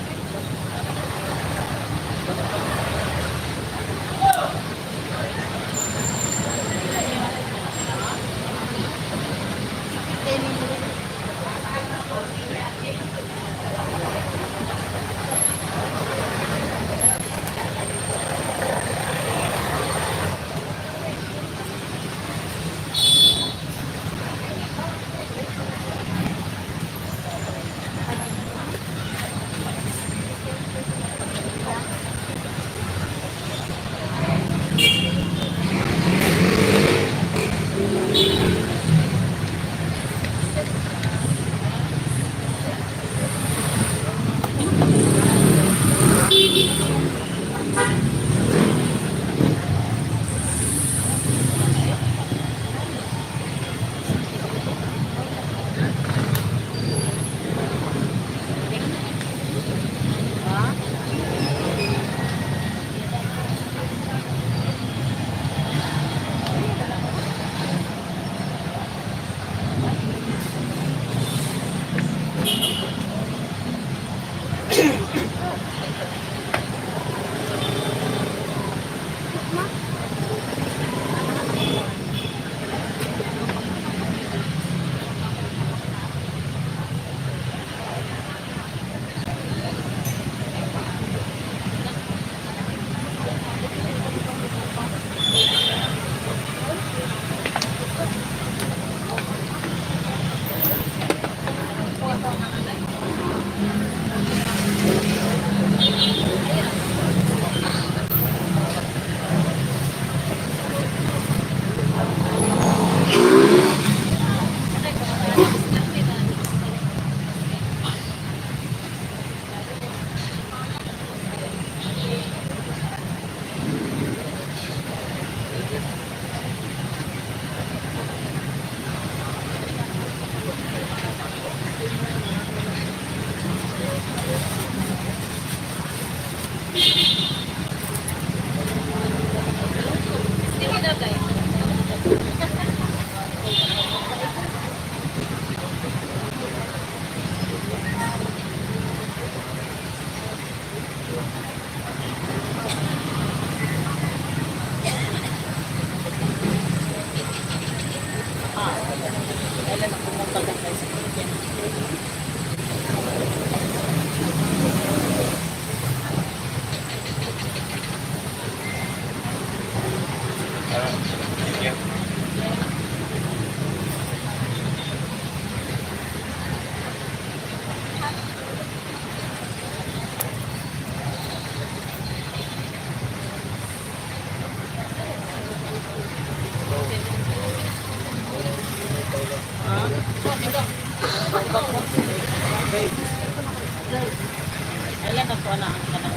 Ayan na po na ang kanang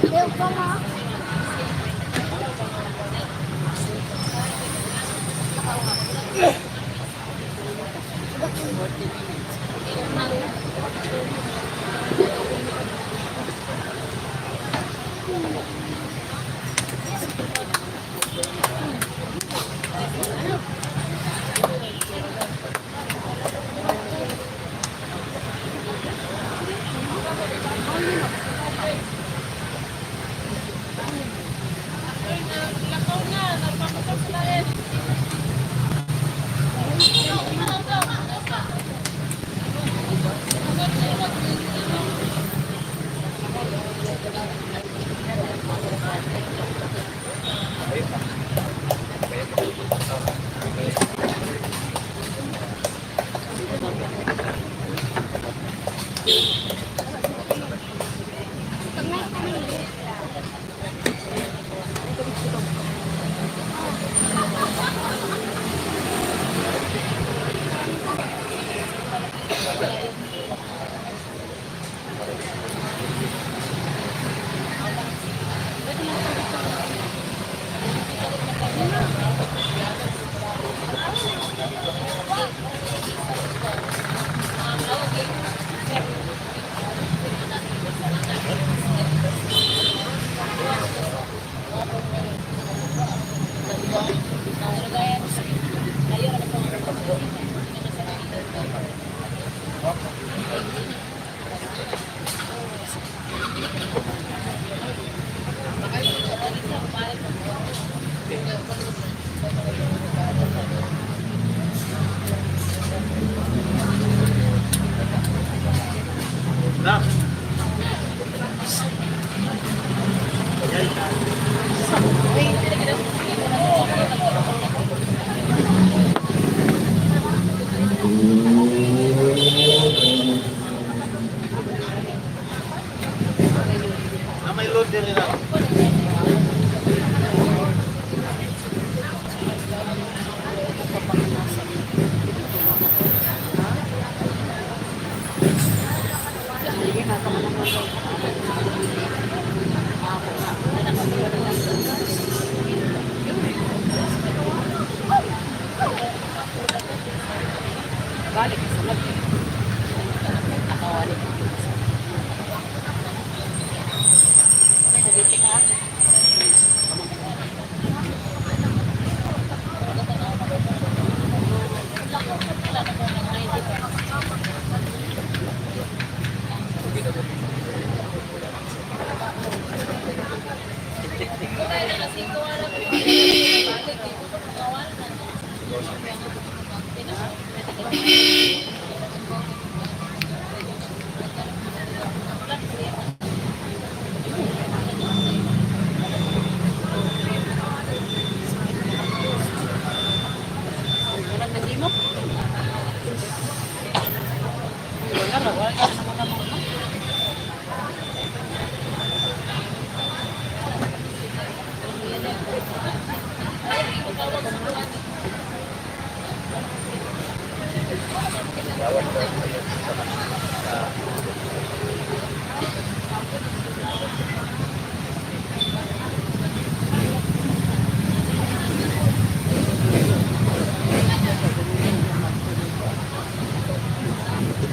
Ayaw ka ma. May load din nila. Balik sa lagi. Nakawalik.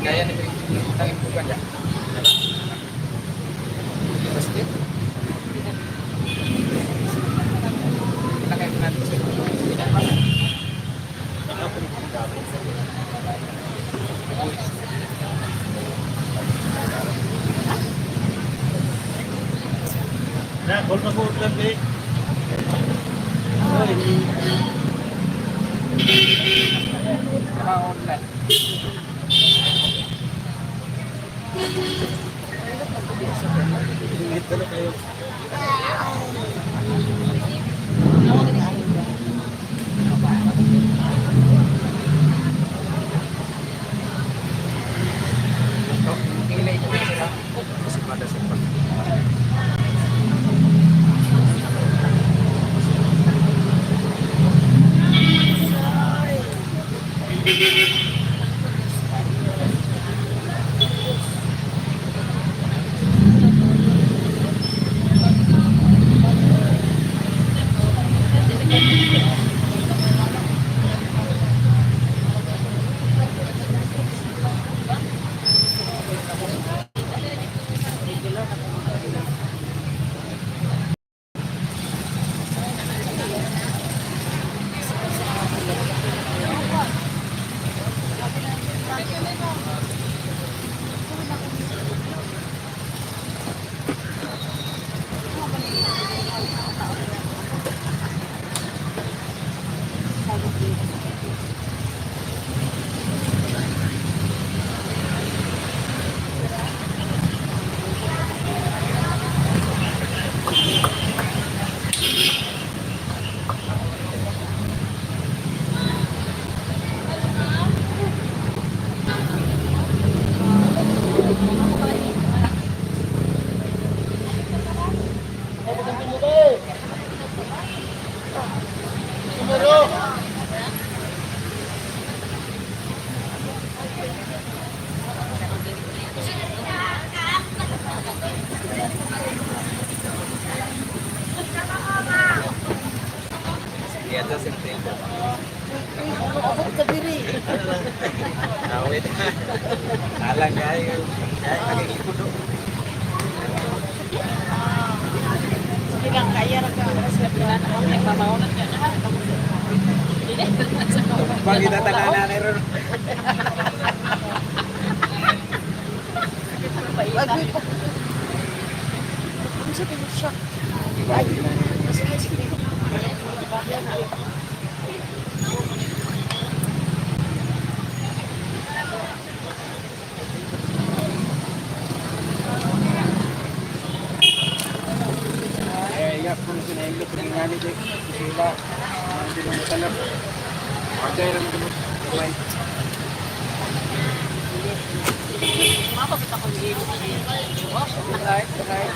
Kaya ni tangin bukan ya. Pasti. Kita kayak nanti. Nah, kalau nak buat lagi. Online. Ito na kayo. Ilay ko sila. Kasi pada sempat. Lihat sa simple. Abot sa diri. Awit. Alang kayo. Kaya nakikipod do. Bilang kaya ra ka sa bilang ako may pamaunan ka na. Dili. Pag itatanan na ron. Agay pa. Ano sa pinusya? Ay, sige, sige. Iya kung sinailot ng ngani din. Sila. Hindi mo matalap. Agay lang mo. Kamay. Mapapita ko dito. Right, right.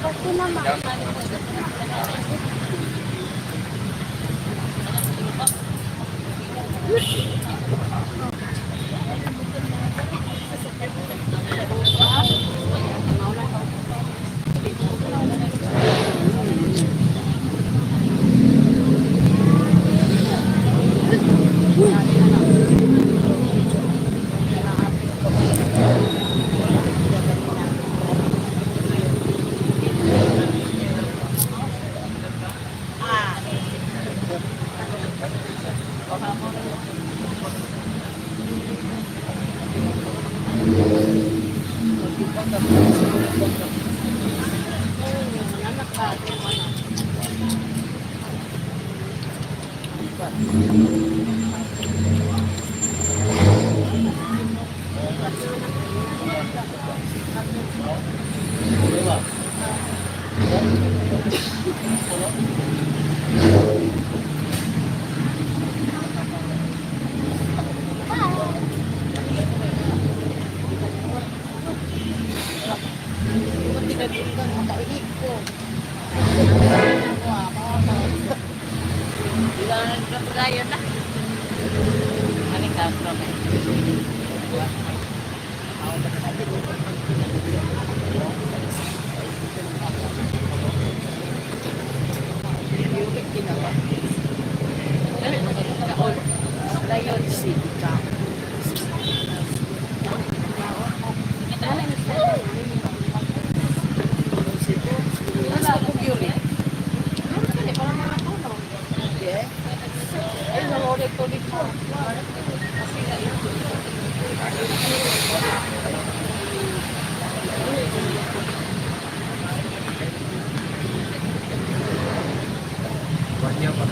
Ako naman. Pagayon na. Ano ka, bro? Layon City ka. Wala akong yun eh. Ay, nalolek ko dito. Banyak pa.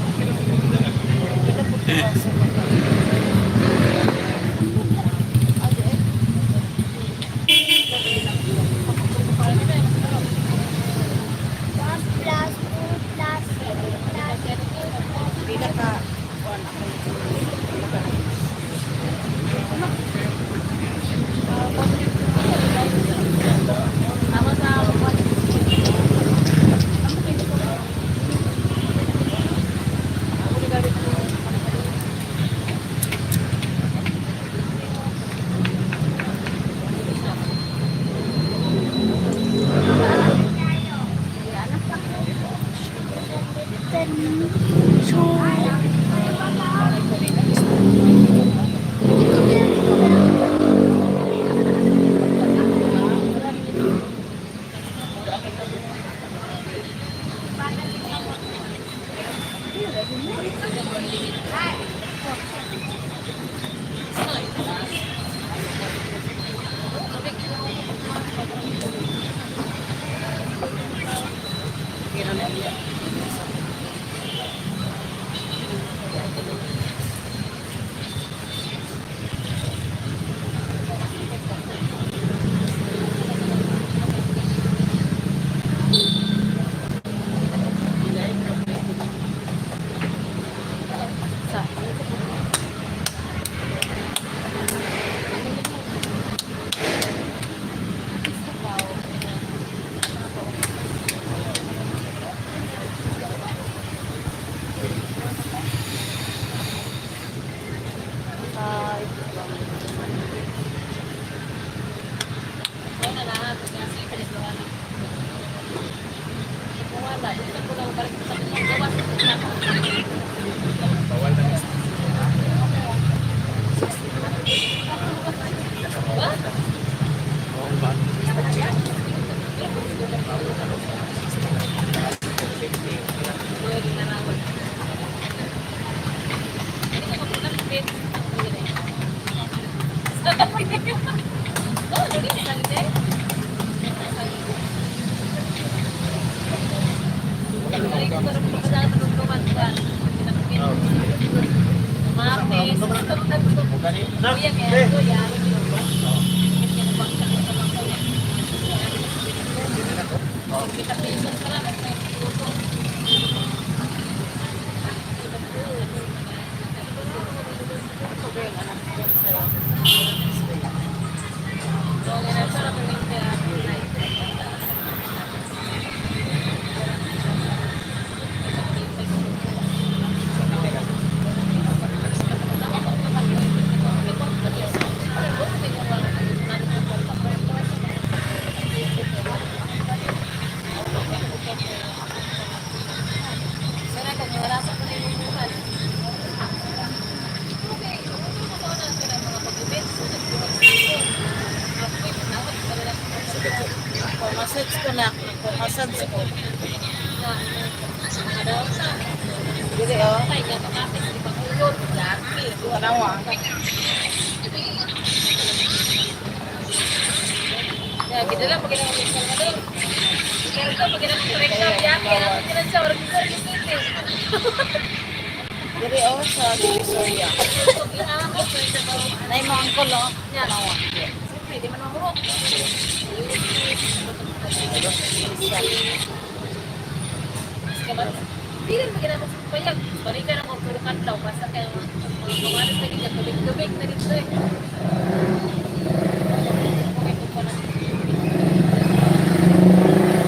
na lahat. Kasi pinagawa na. Wala. Ito ko lang balik sa kanyang gawas. Bawal na yan. Ba? Oo ba? Pwede na naman. Hindi ko mapunapit. Oh, lagi sa lagi. Massage ko na. Massage ko. Dili oh. Kanawa. Ya, kita lang pag ginagawa ng Salvador. Pero ito, pag ginagawa ng reklam, yan, kaya natin siya, walang ginagawa ng sente. Dili oh sa Divisoria. Nay mo angkol oh. Kanawa. Siyempre, di man mamurok. Di rin pag ginagawa ng payag. Balikan ang mga pulukan daw, basta kaya mga kamalas na ginagawa, tubig-tubig na dito eh.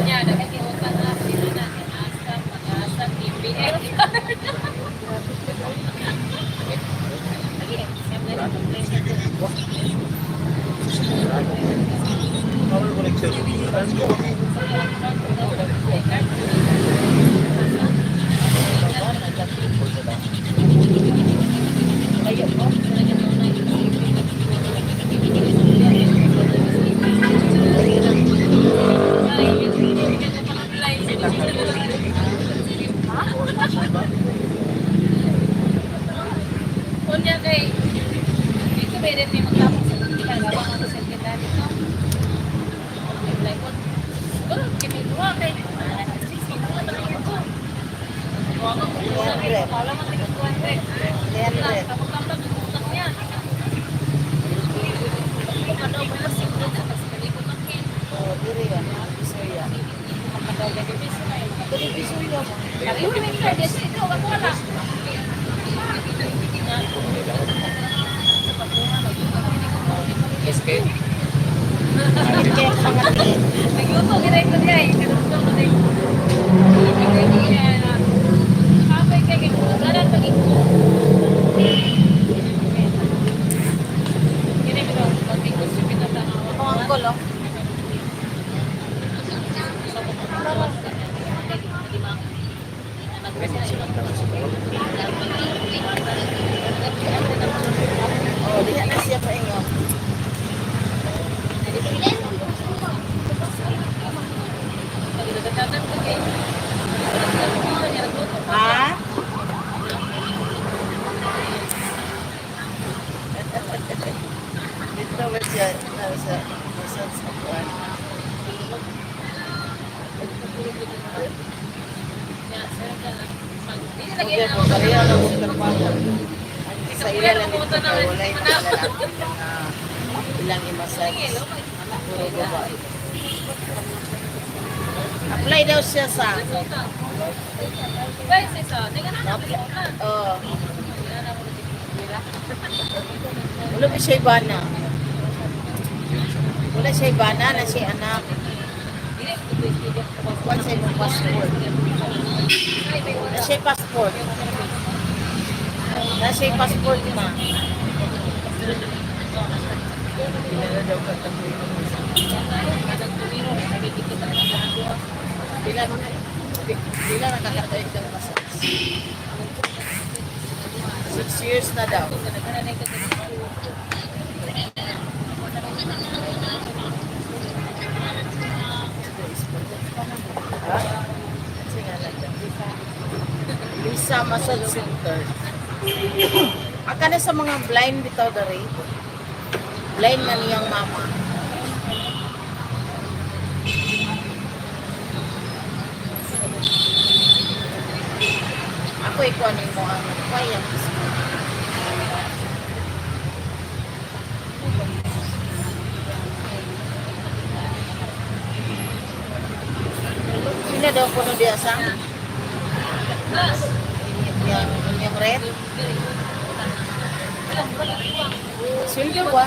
Ya, dah kasi utang na sila na asa pag-asa PBL. Lagi, siya na lang place na dito. Bawal koleksyon. Ayo, oh, lagi na Unya kay dito meron may magtapos sa ginagawa ko sa tindahan dito. May plywood. Siguro kami dua kay Wala man tingin ko ang rent. Kapag-kapag utang niya. Kapag-daw mo lang siguro na kasi kalikot ang kin. Oh, diri yan. Divisoria. Kapag-daw gagawin sa may. Divisoria mo. Kaya mo may card, yes, ikaw, ako wala. SK. Kaya sangat din. Nagluto, ginay ko niya eh. Nagluto ko din. Ibigay niya na. Kapay kay kagagalan pag-iko. Ginay ko daw, pag-iko sa pinatanawa. Ang angkol oh. Oh, di na siya pa inyo. Ha? Dito ba siya? Sa kuwan. Kaya po, kaya lang sila pala. Sa ila lang ito, wala yung mga lalaki na ilang imasage. Puro babae. Apply daw siya sa... Oh. Wala ba siya ibana? Wala siya ibana na siya anak. Kuwan sa imong passport. Na siya passport. Na siya passport ma. Hindi na daw katapoy. Bila bila nakakatayin ka ng massage. 6 years na daw. Ha? Sige lang. Lisa Massage Center. Aka na sa mga blind bitaw dari. Blind na niyang mama. Ako ikuanin mo ang kwayang. Sino daw puno dia sang? Yung red? Silver ba?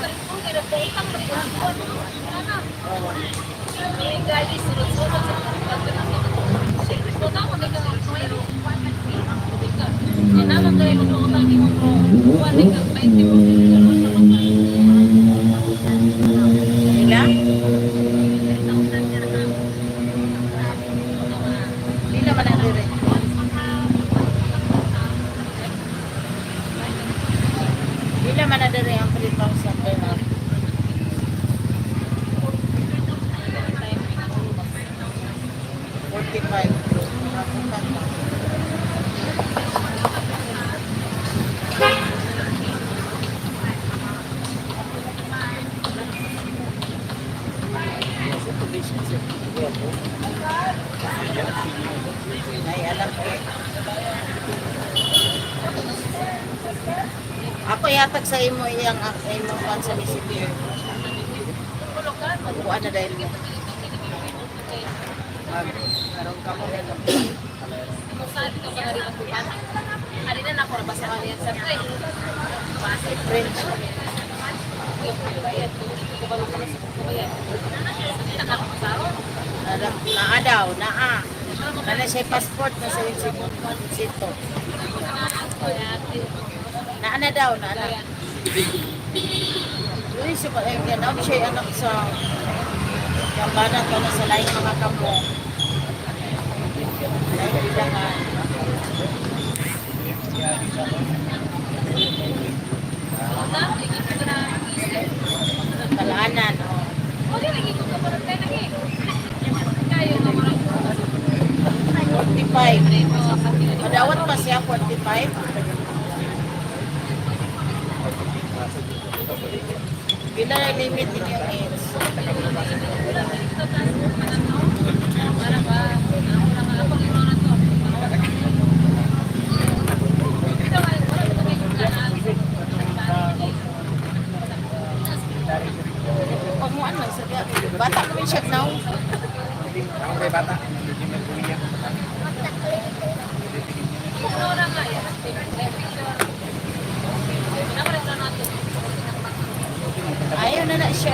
Nila? Nila man ang red. Nila man ang red ang 3,000 doon. 45. Ay, alam ko eh. Ako yatag sa imo iyang imong pan sa messenger. Magkuha na dahil mo. Karoon ka mo rin. Hari na ako na basa kaniya sa pre. French. Naa daw, naa. Kana siya passport na sa sito. Naa na daw, naa na. Yun siya, ganaw siya anak sa kambana to na sa laing mga kamo. Laing ilangan. Kalaanan, oh. 45. Madawat pa siya, 45. Bila na limit din yung age. Pamuan lang sa bata kami siya now. Ako kay bata. Hindi man kumiyak. Ayaw na siya.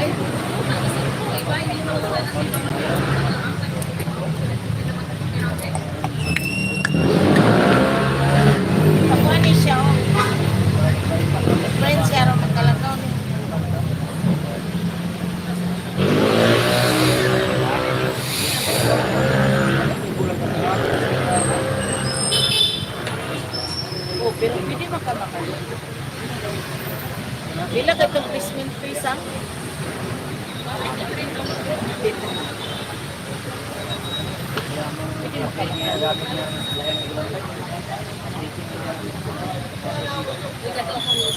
Pamuan ni siya. Friends siya rin magkalagaw ni. Oh, pero pwede makamakal. Bila ka itong placement fees, ha? Pwede makamakal.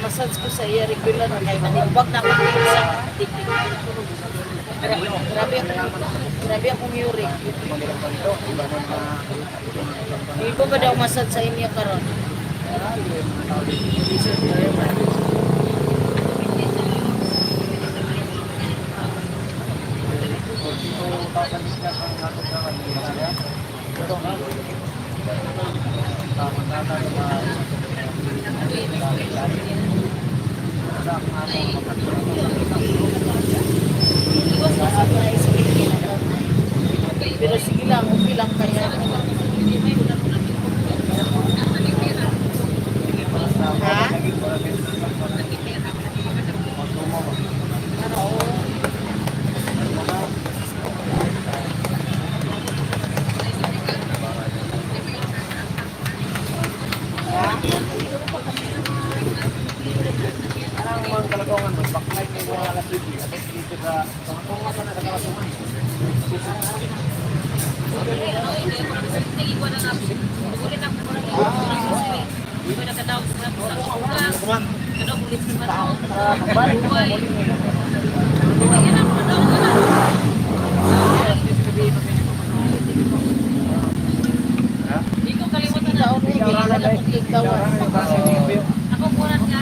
Massage ko sa iya regular na kay manibag na ako sa grabe akong uric. Hindi ko ba daw massage sa inyo karon? Pero sige lang, okay lang kaya. Ikaw kalimutan na. Ikaw na wala akong ikawan. Ako muna nga.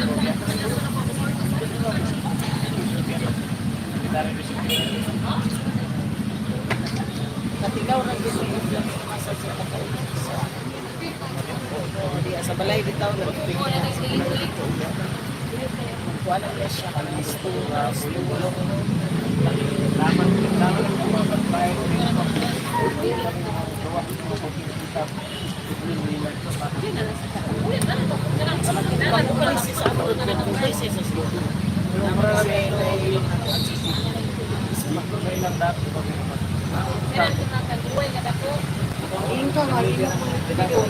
Katigaw na gusto mo lang masa sa pagkaisa. Di sa balay bitaw na wala na siya kanang istura, tulong. Ano pa rin siya sa abroad na kung kayo siya sa school? Ingin ka nga, ingin ako ng video.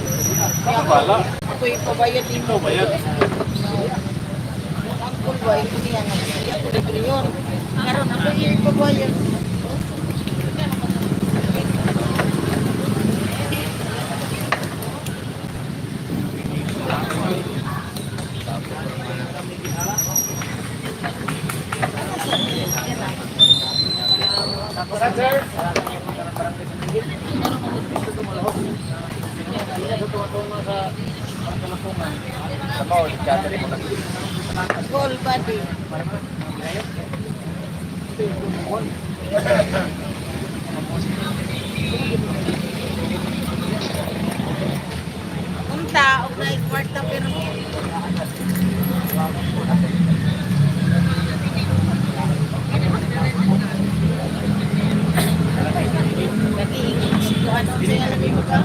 Ako yung pabayad din mo. Ang kulwa, hindi yan. Ako na yun. Karoon ako yung pabayad. Goal body. Unta, og na kwarta pero ano siya lagi mo ka?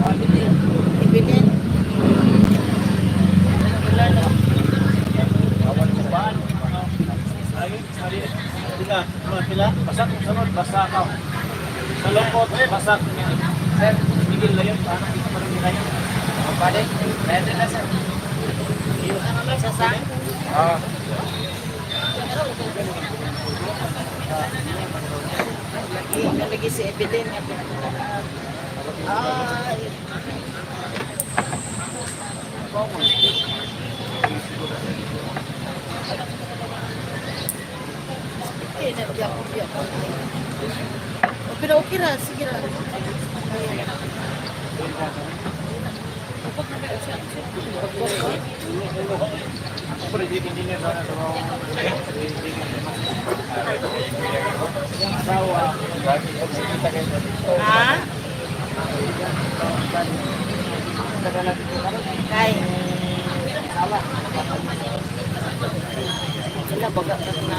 Ibilin. Basak, sunod, basak ako. Sa lungkot, basak. Sir, tigil na yun. Paano dito pa rin nila yun? Pwede? Pwede na, sir. Sa sang? Ah. Lagi si Evelyn. Ay. Biyak. Pero okay ra, sige ra. Ako rin dito din na Ha? Kay. Sila baga na.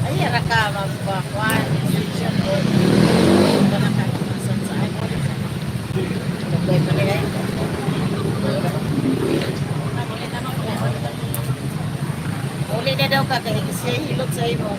Ay, raka magbakuan. Ito na kakasan sa ano. Lagay pa nila yun. Uli na daw ka, kasi hilot sa imo.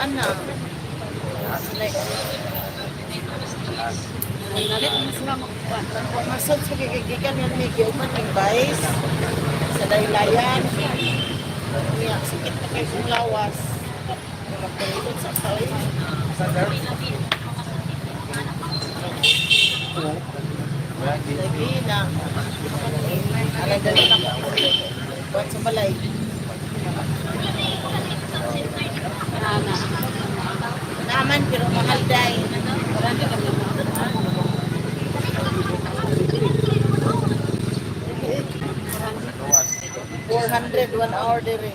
Ano? Masod sa gigigan yan may giuman ng bais sa daylayan. Sakit na kayo kong lawas. Magpahilot sa tao. Lagi na. Alay dali na ako. Buat sa balay. Naman pero mahal dahil. 400 1 hour dire.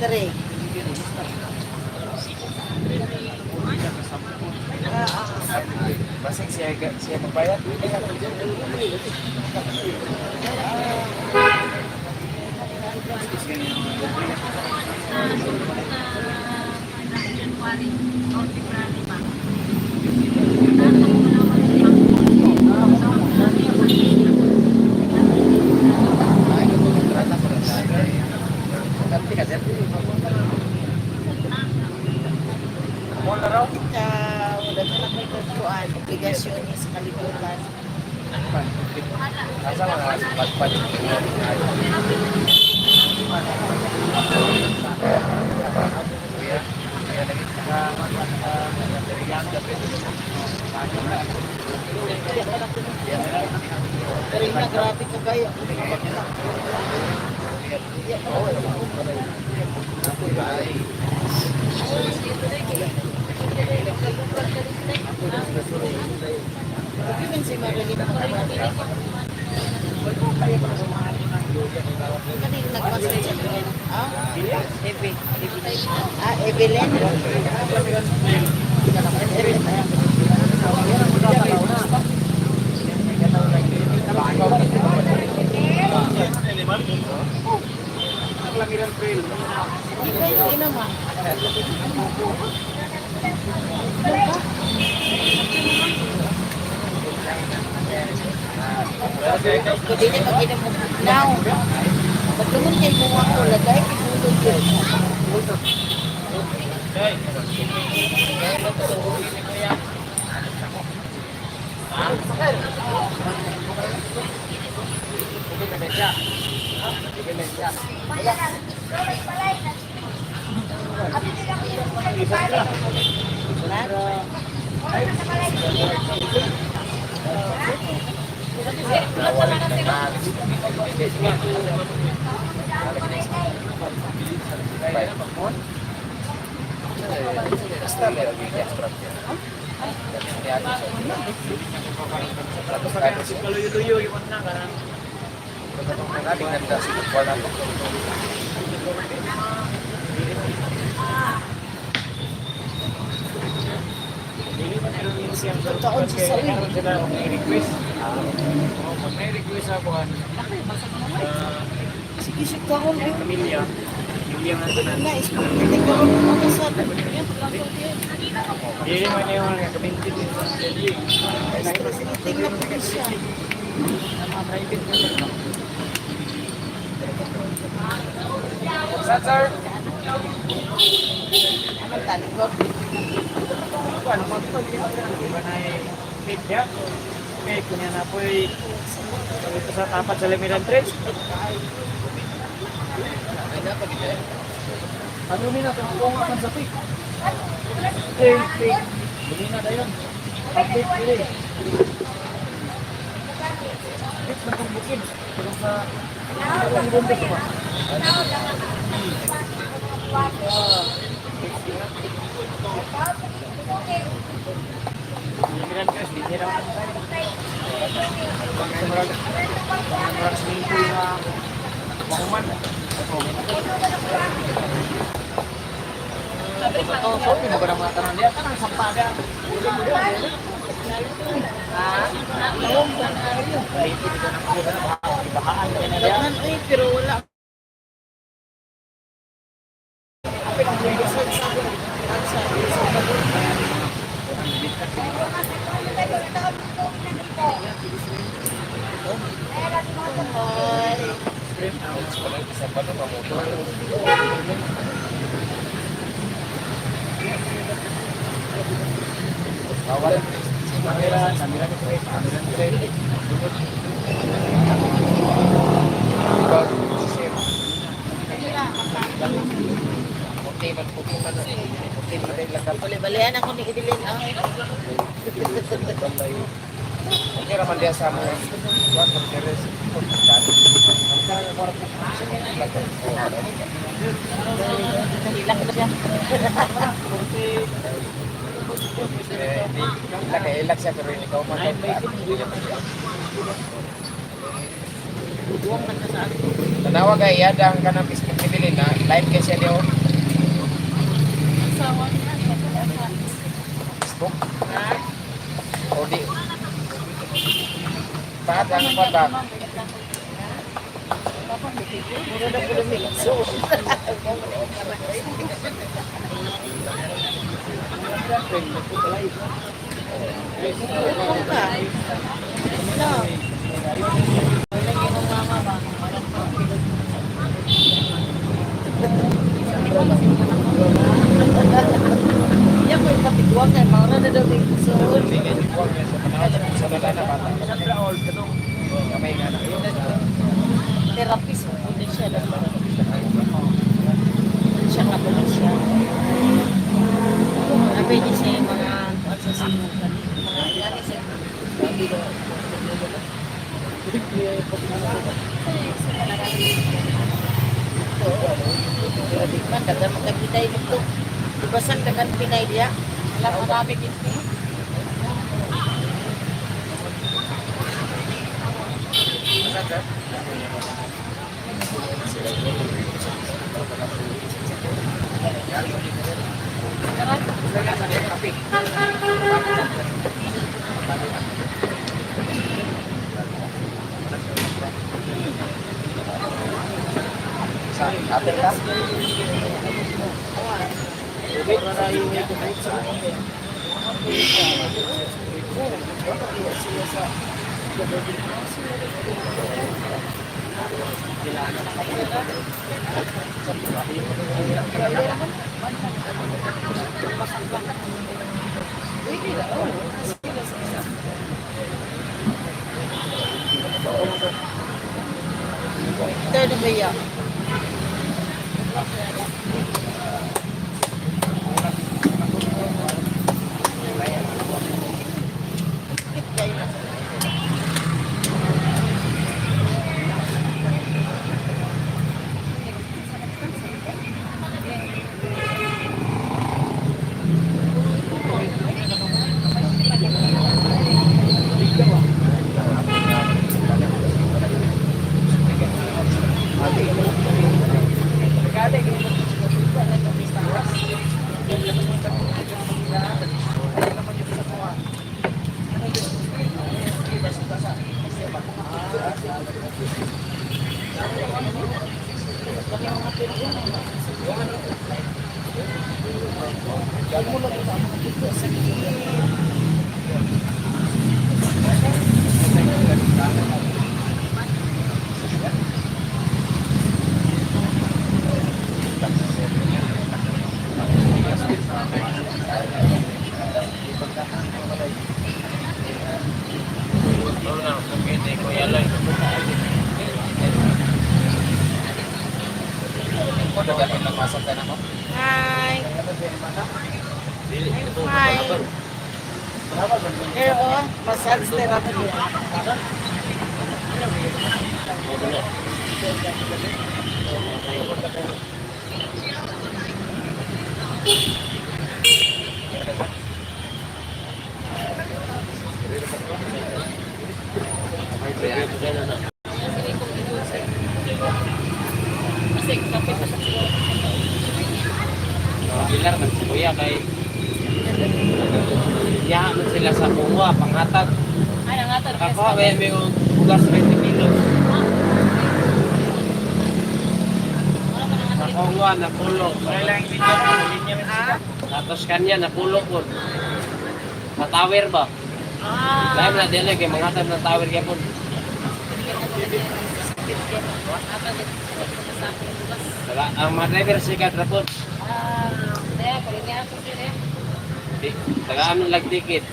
Dire. Basing siya magbayad. Ikaw, dapat na may kukuan, obligasyon niya sa kalibutan. Asa mga pagpad. Pero na grabe ka kayo. Given si Marilyn ang kapatid. Kanina nagpasin siya doon. Ah? Evelyn. Ah, Evelyn. Hindi naman. Pwede niya mag-inom mo. Now, pagkaman kayo mo ako, lagay, itulog yun. Luyo-luyo yung na karang. Taon si Sawi. May request. May request ako Sige, sige ka ko. pamilya. Yung nandoon. Nga, hindi ka ko makasal. Hindi man yung mga community din. Tingnan ko siya. Mga private na lang. Sir? Ano tali ko? Ano magpapagpapag? Iba na media. Okay, kunya na po ito sa tapat sa Lemiran Trails. Ano nila kung akan sa pick? Buli na dayon. Update dili. Pick na kung bukid. Pero sa ang bombe ko ba? Lemiran Trails, hindi raw. Marang seminggu na makuman. So, pinagurang mga tanong niya. Tanang sampaga. Dagan, pero wala. Bawal. Kamera ko trade. Bali-balian ako ni Idilin. Okay raman dia sa mga kuwan ng teres. Hilak na siya. Ilak siya pero hindi ka umatay. Buwang man na sa akin. Tanawa kay yadang ka ng Facebook ni Bilin na live kay siya diyo. Asawa niya. Facebook. O di. Pahat ang patak. Muro na po lumikso. Ano ka? No. Iya ko ipatiguan kay mga na daw may suod. Therapist mo din siya. Siya kabulan siya. Sabi niya siya yung mga asasino. Grabe man, dagan magkagitay nito. Dibasan dagan Pinay diya. Alam mo marami kiti. Ito na ba yan? Hi. Hi. Here oh, massage therapy. Pilar man si Kuya kay yaman sila sa kuwa, panghatag. Ay, nangatad ka Nakakuha, may ugas 20 kilos. Nakakuha, napulo. Tapos kanya, napulo po. Sa tower ba? Dahil na din kay manghatag ng tower kaya po. Ang mga driver sikat na po. Tagaan ng lag-ticket.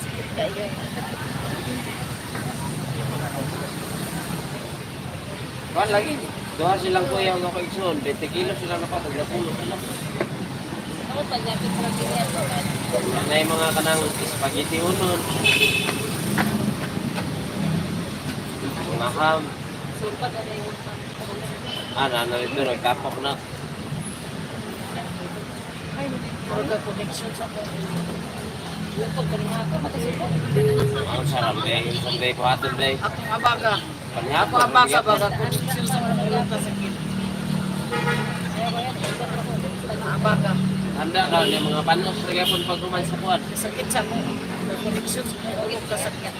Kuhan lagi. Doha silang kuya ng kaigsoon. 20 kilos sila napatag na pulo. Na yung mga kanang spaghetti unon. Mga ham. Ito, nagtapok na. Orga connection sa ko. Ang sarap deh. Sunday ko atin deh. Ako abaga. Ako Panihapon. abaga baga connection sa mga sakit. Abaga. Handa ka yung mga panos lagi pun pag kumain sa kuwan. Sakit sa ko. Connection sa mga kasakit.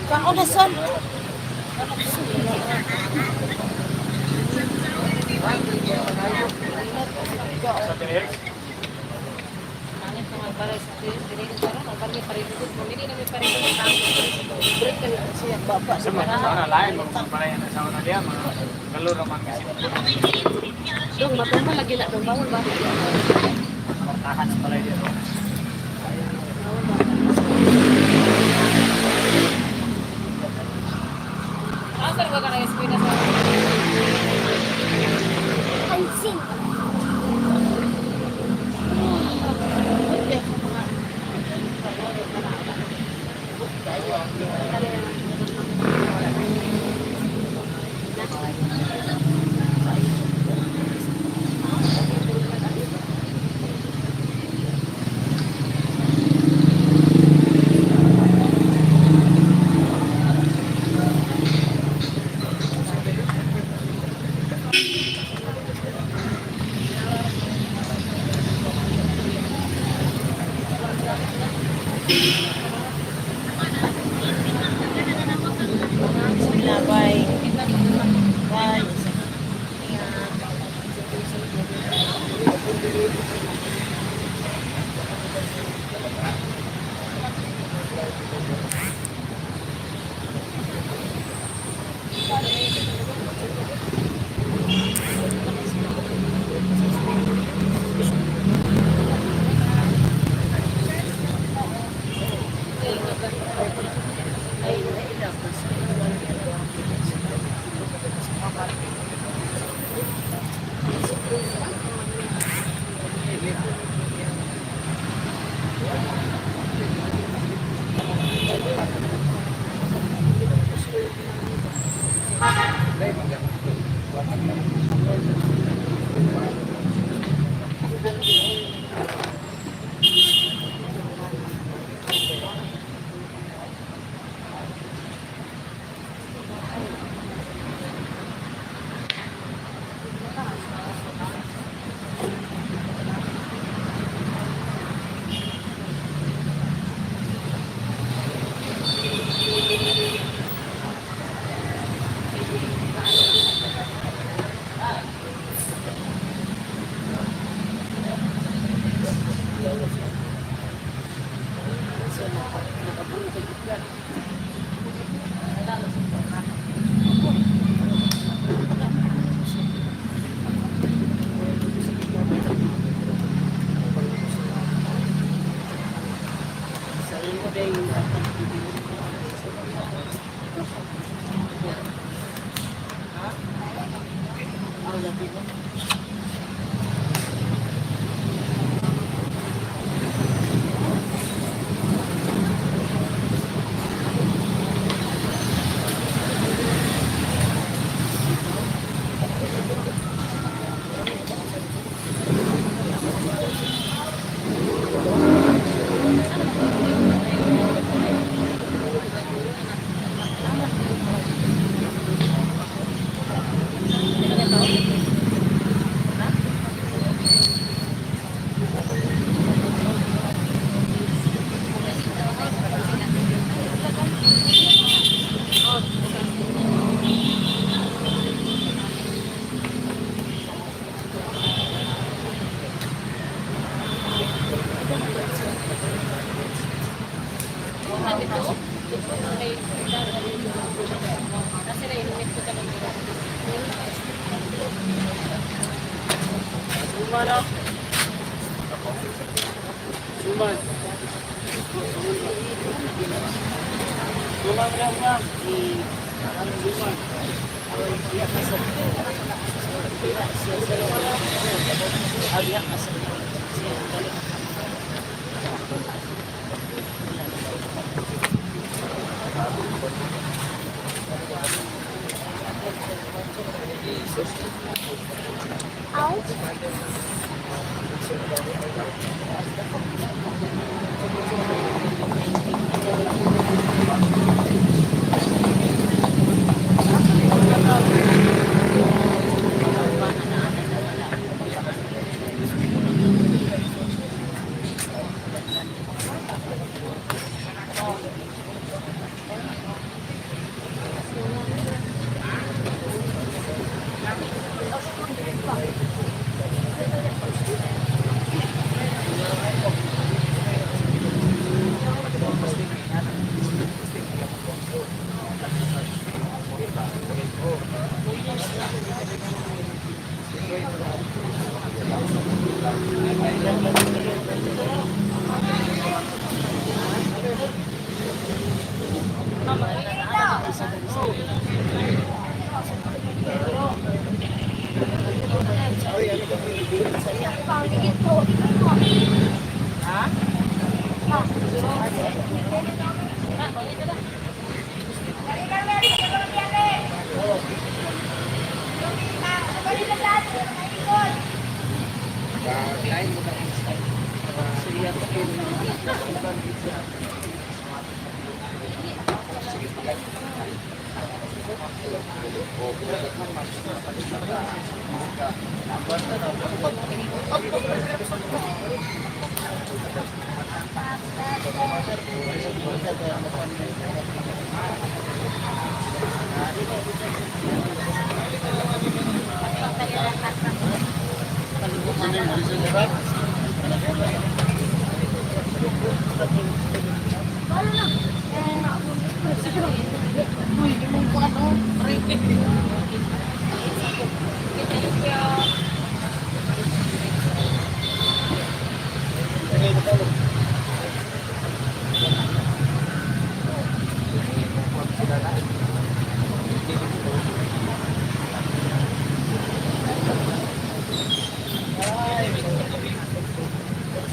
Kaunasan. Bapak Sana lain, magpapalayan na sa una dia, mga galur naman kasi. Dong, matumba lagi na dong bawal ba? Tahan sa balay dia. Asa ba ka na eskwela sa? Pansin. Bye. Bye.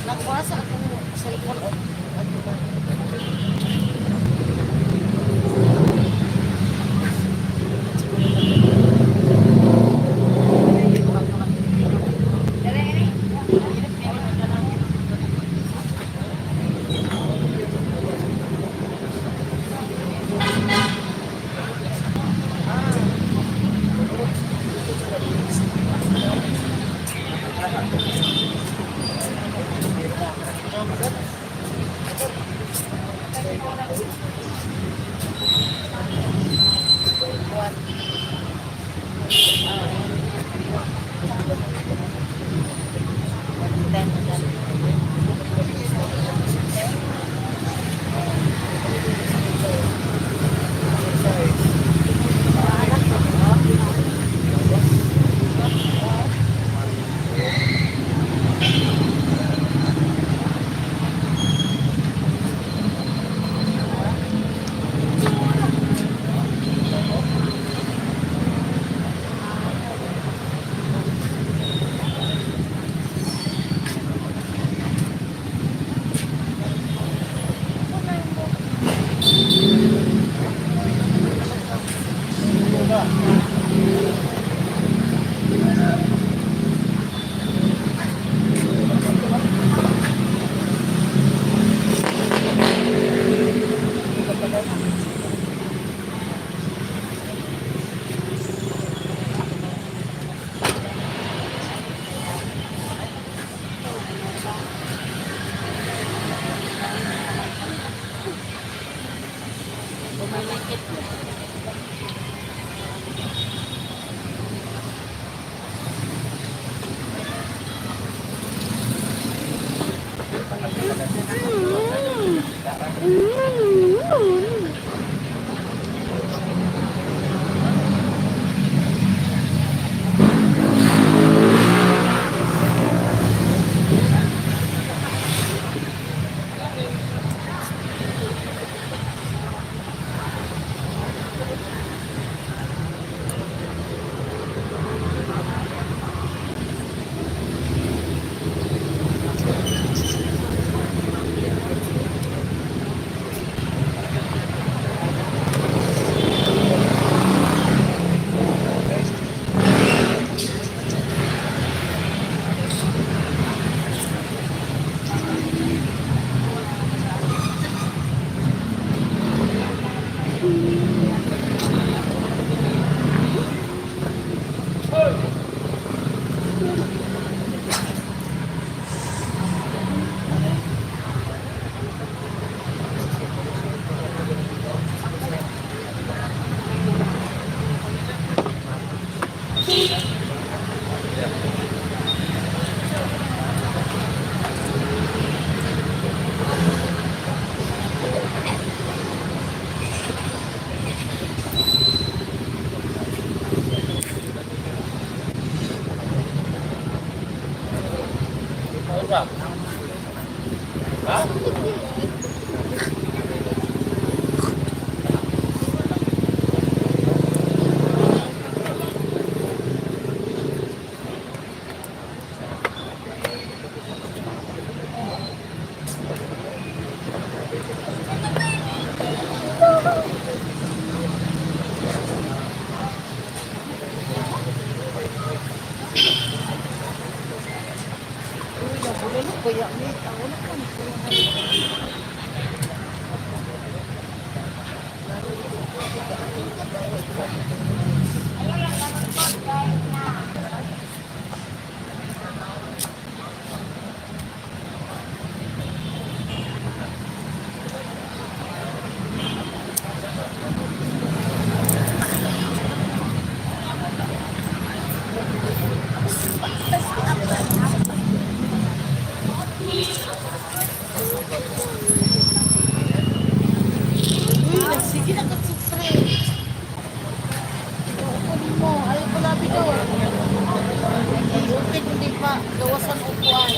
Nagwasa ako sa ikon. Sige na kasi mo, ayaw ko labi daw. Bukid hindi pa gawasan upuan.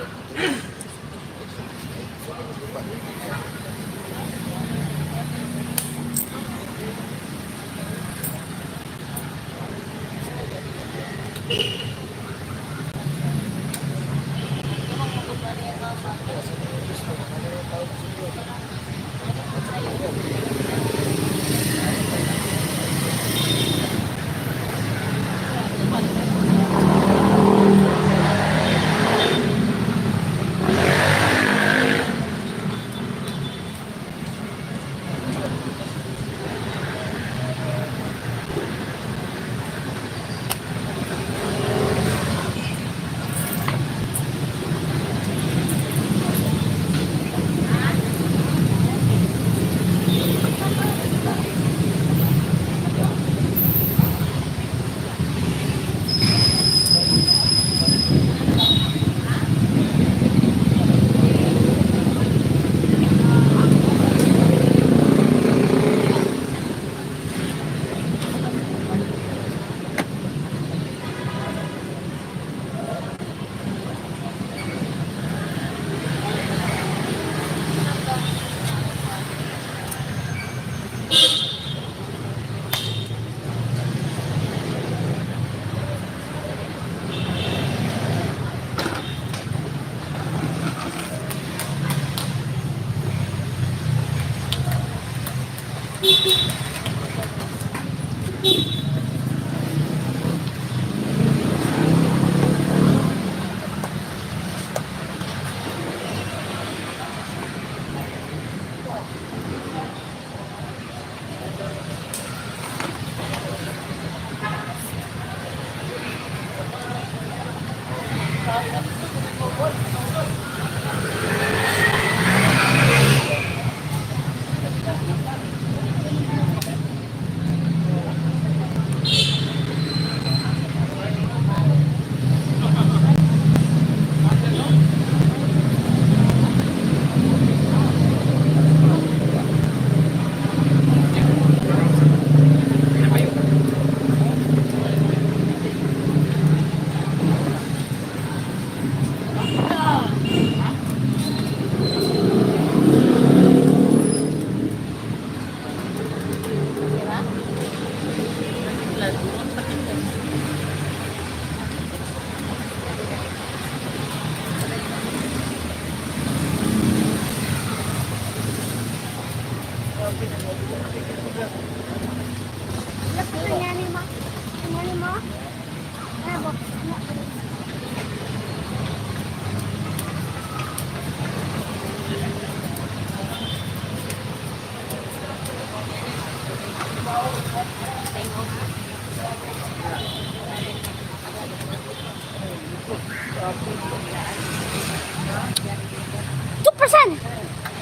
2%!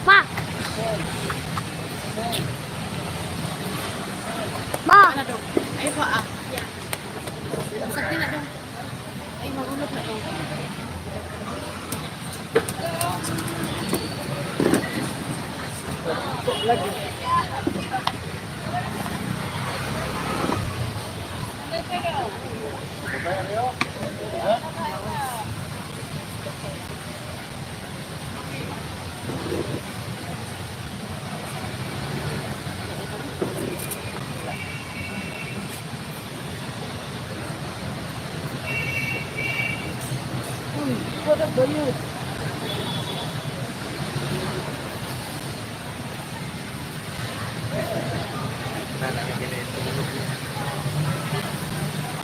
Ma! Ma! Ay pa ah. Sakti na dong. Ay, mahulog na dong. Lagi. What a bayot.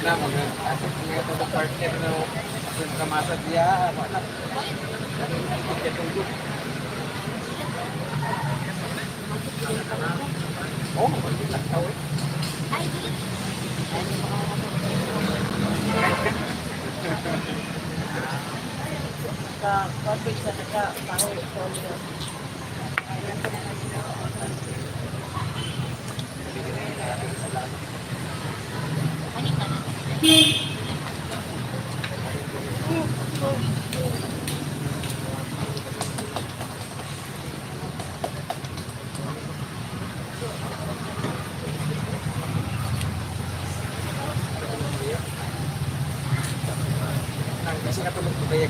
Kenapa kan? Aku punya tempat parkir no kamasa dia apa nak? Kita tunggu. Oh, kita tahu. Kapit sa naka-power folio. Nang kasi natulog ko kaya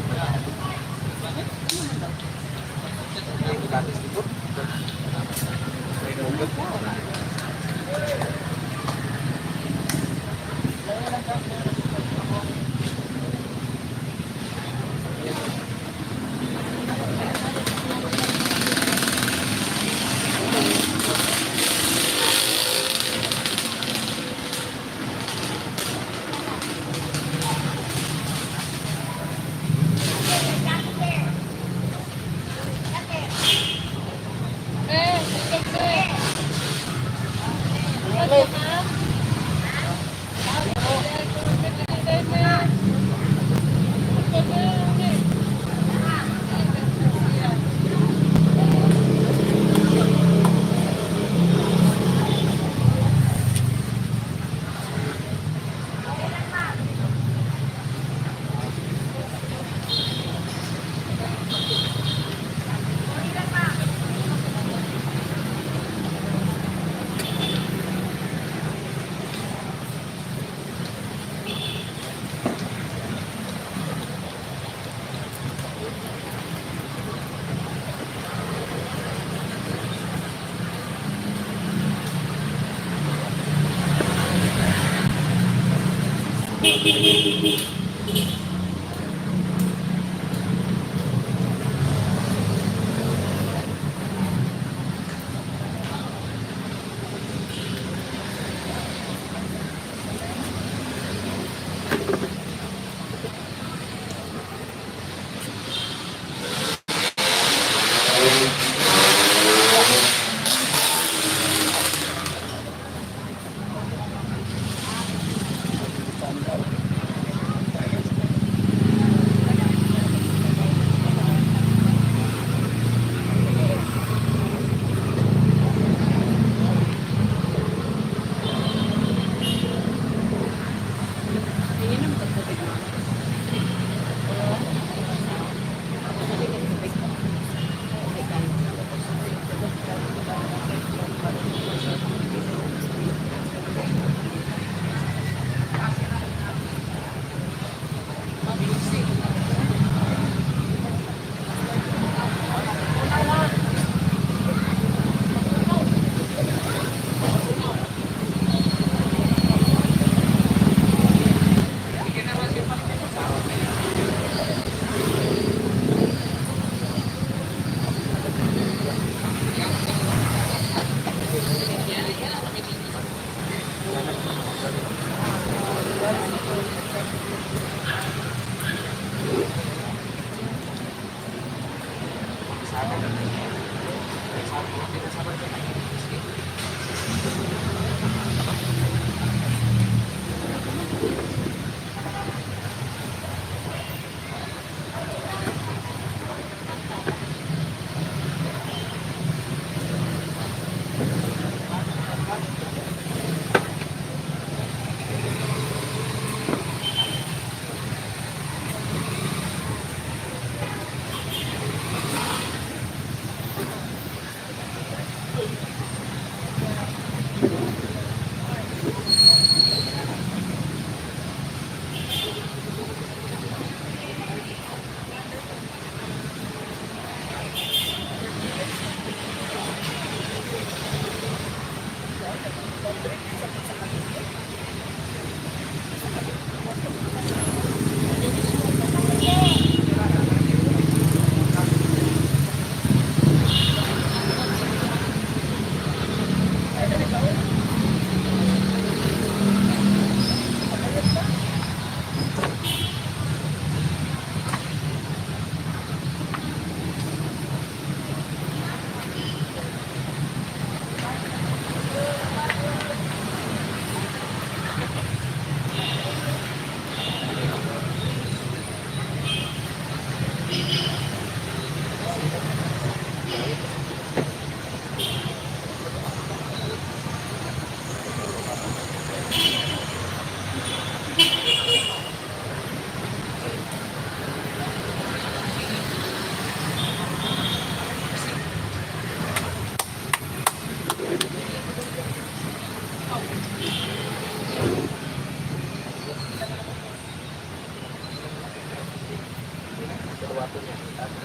Water Tapos,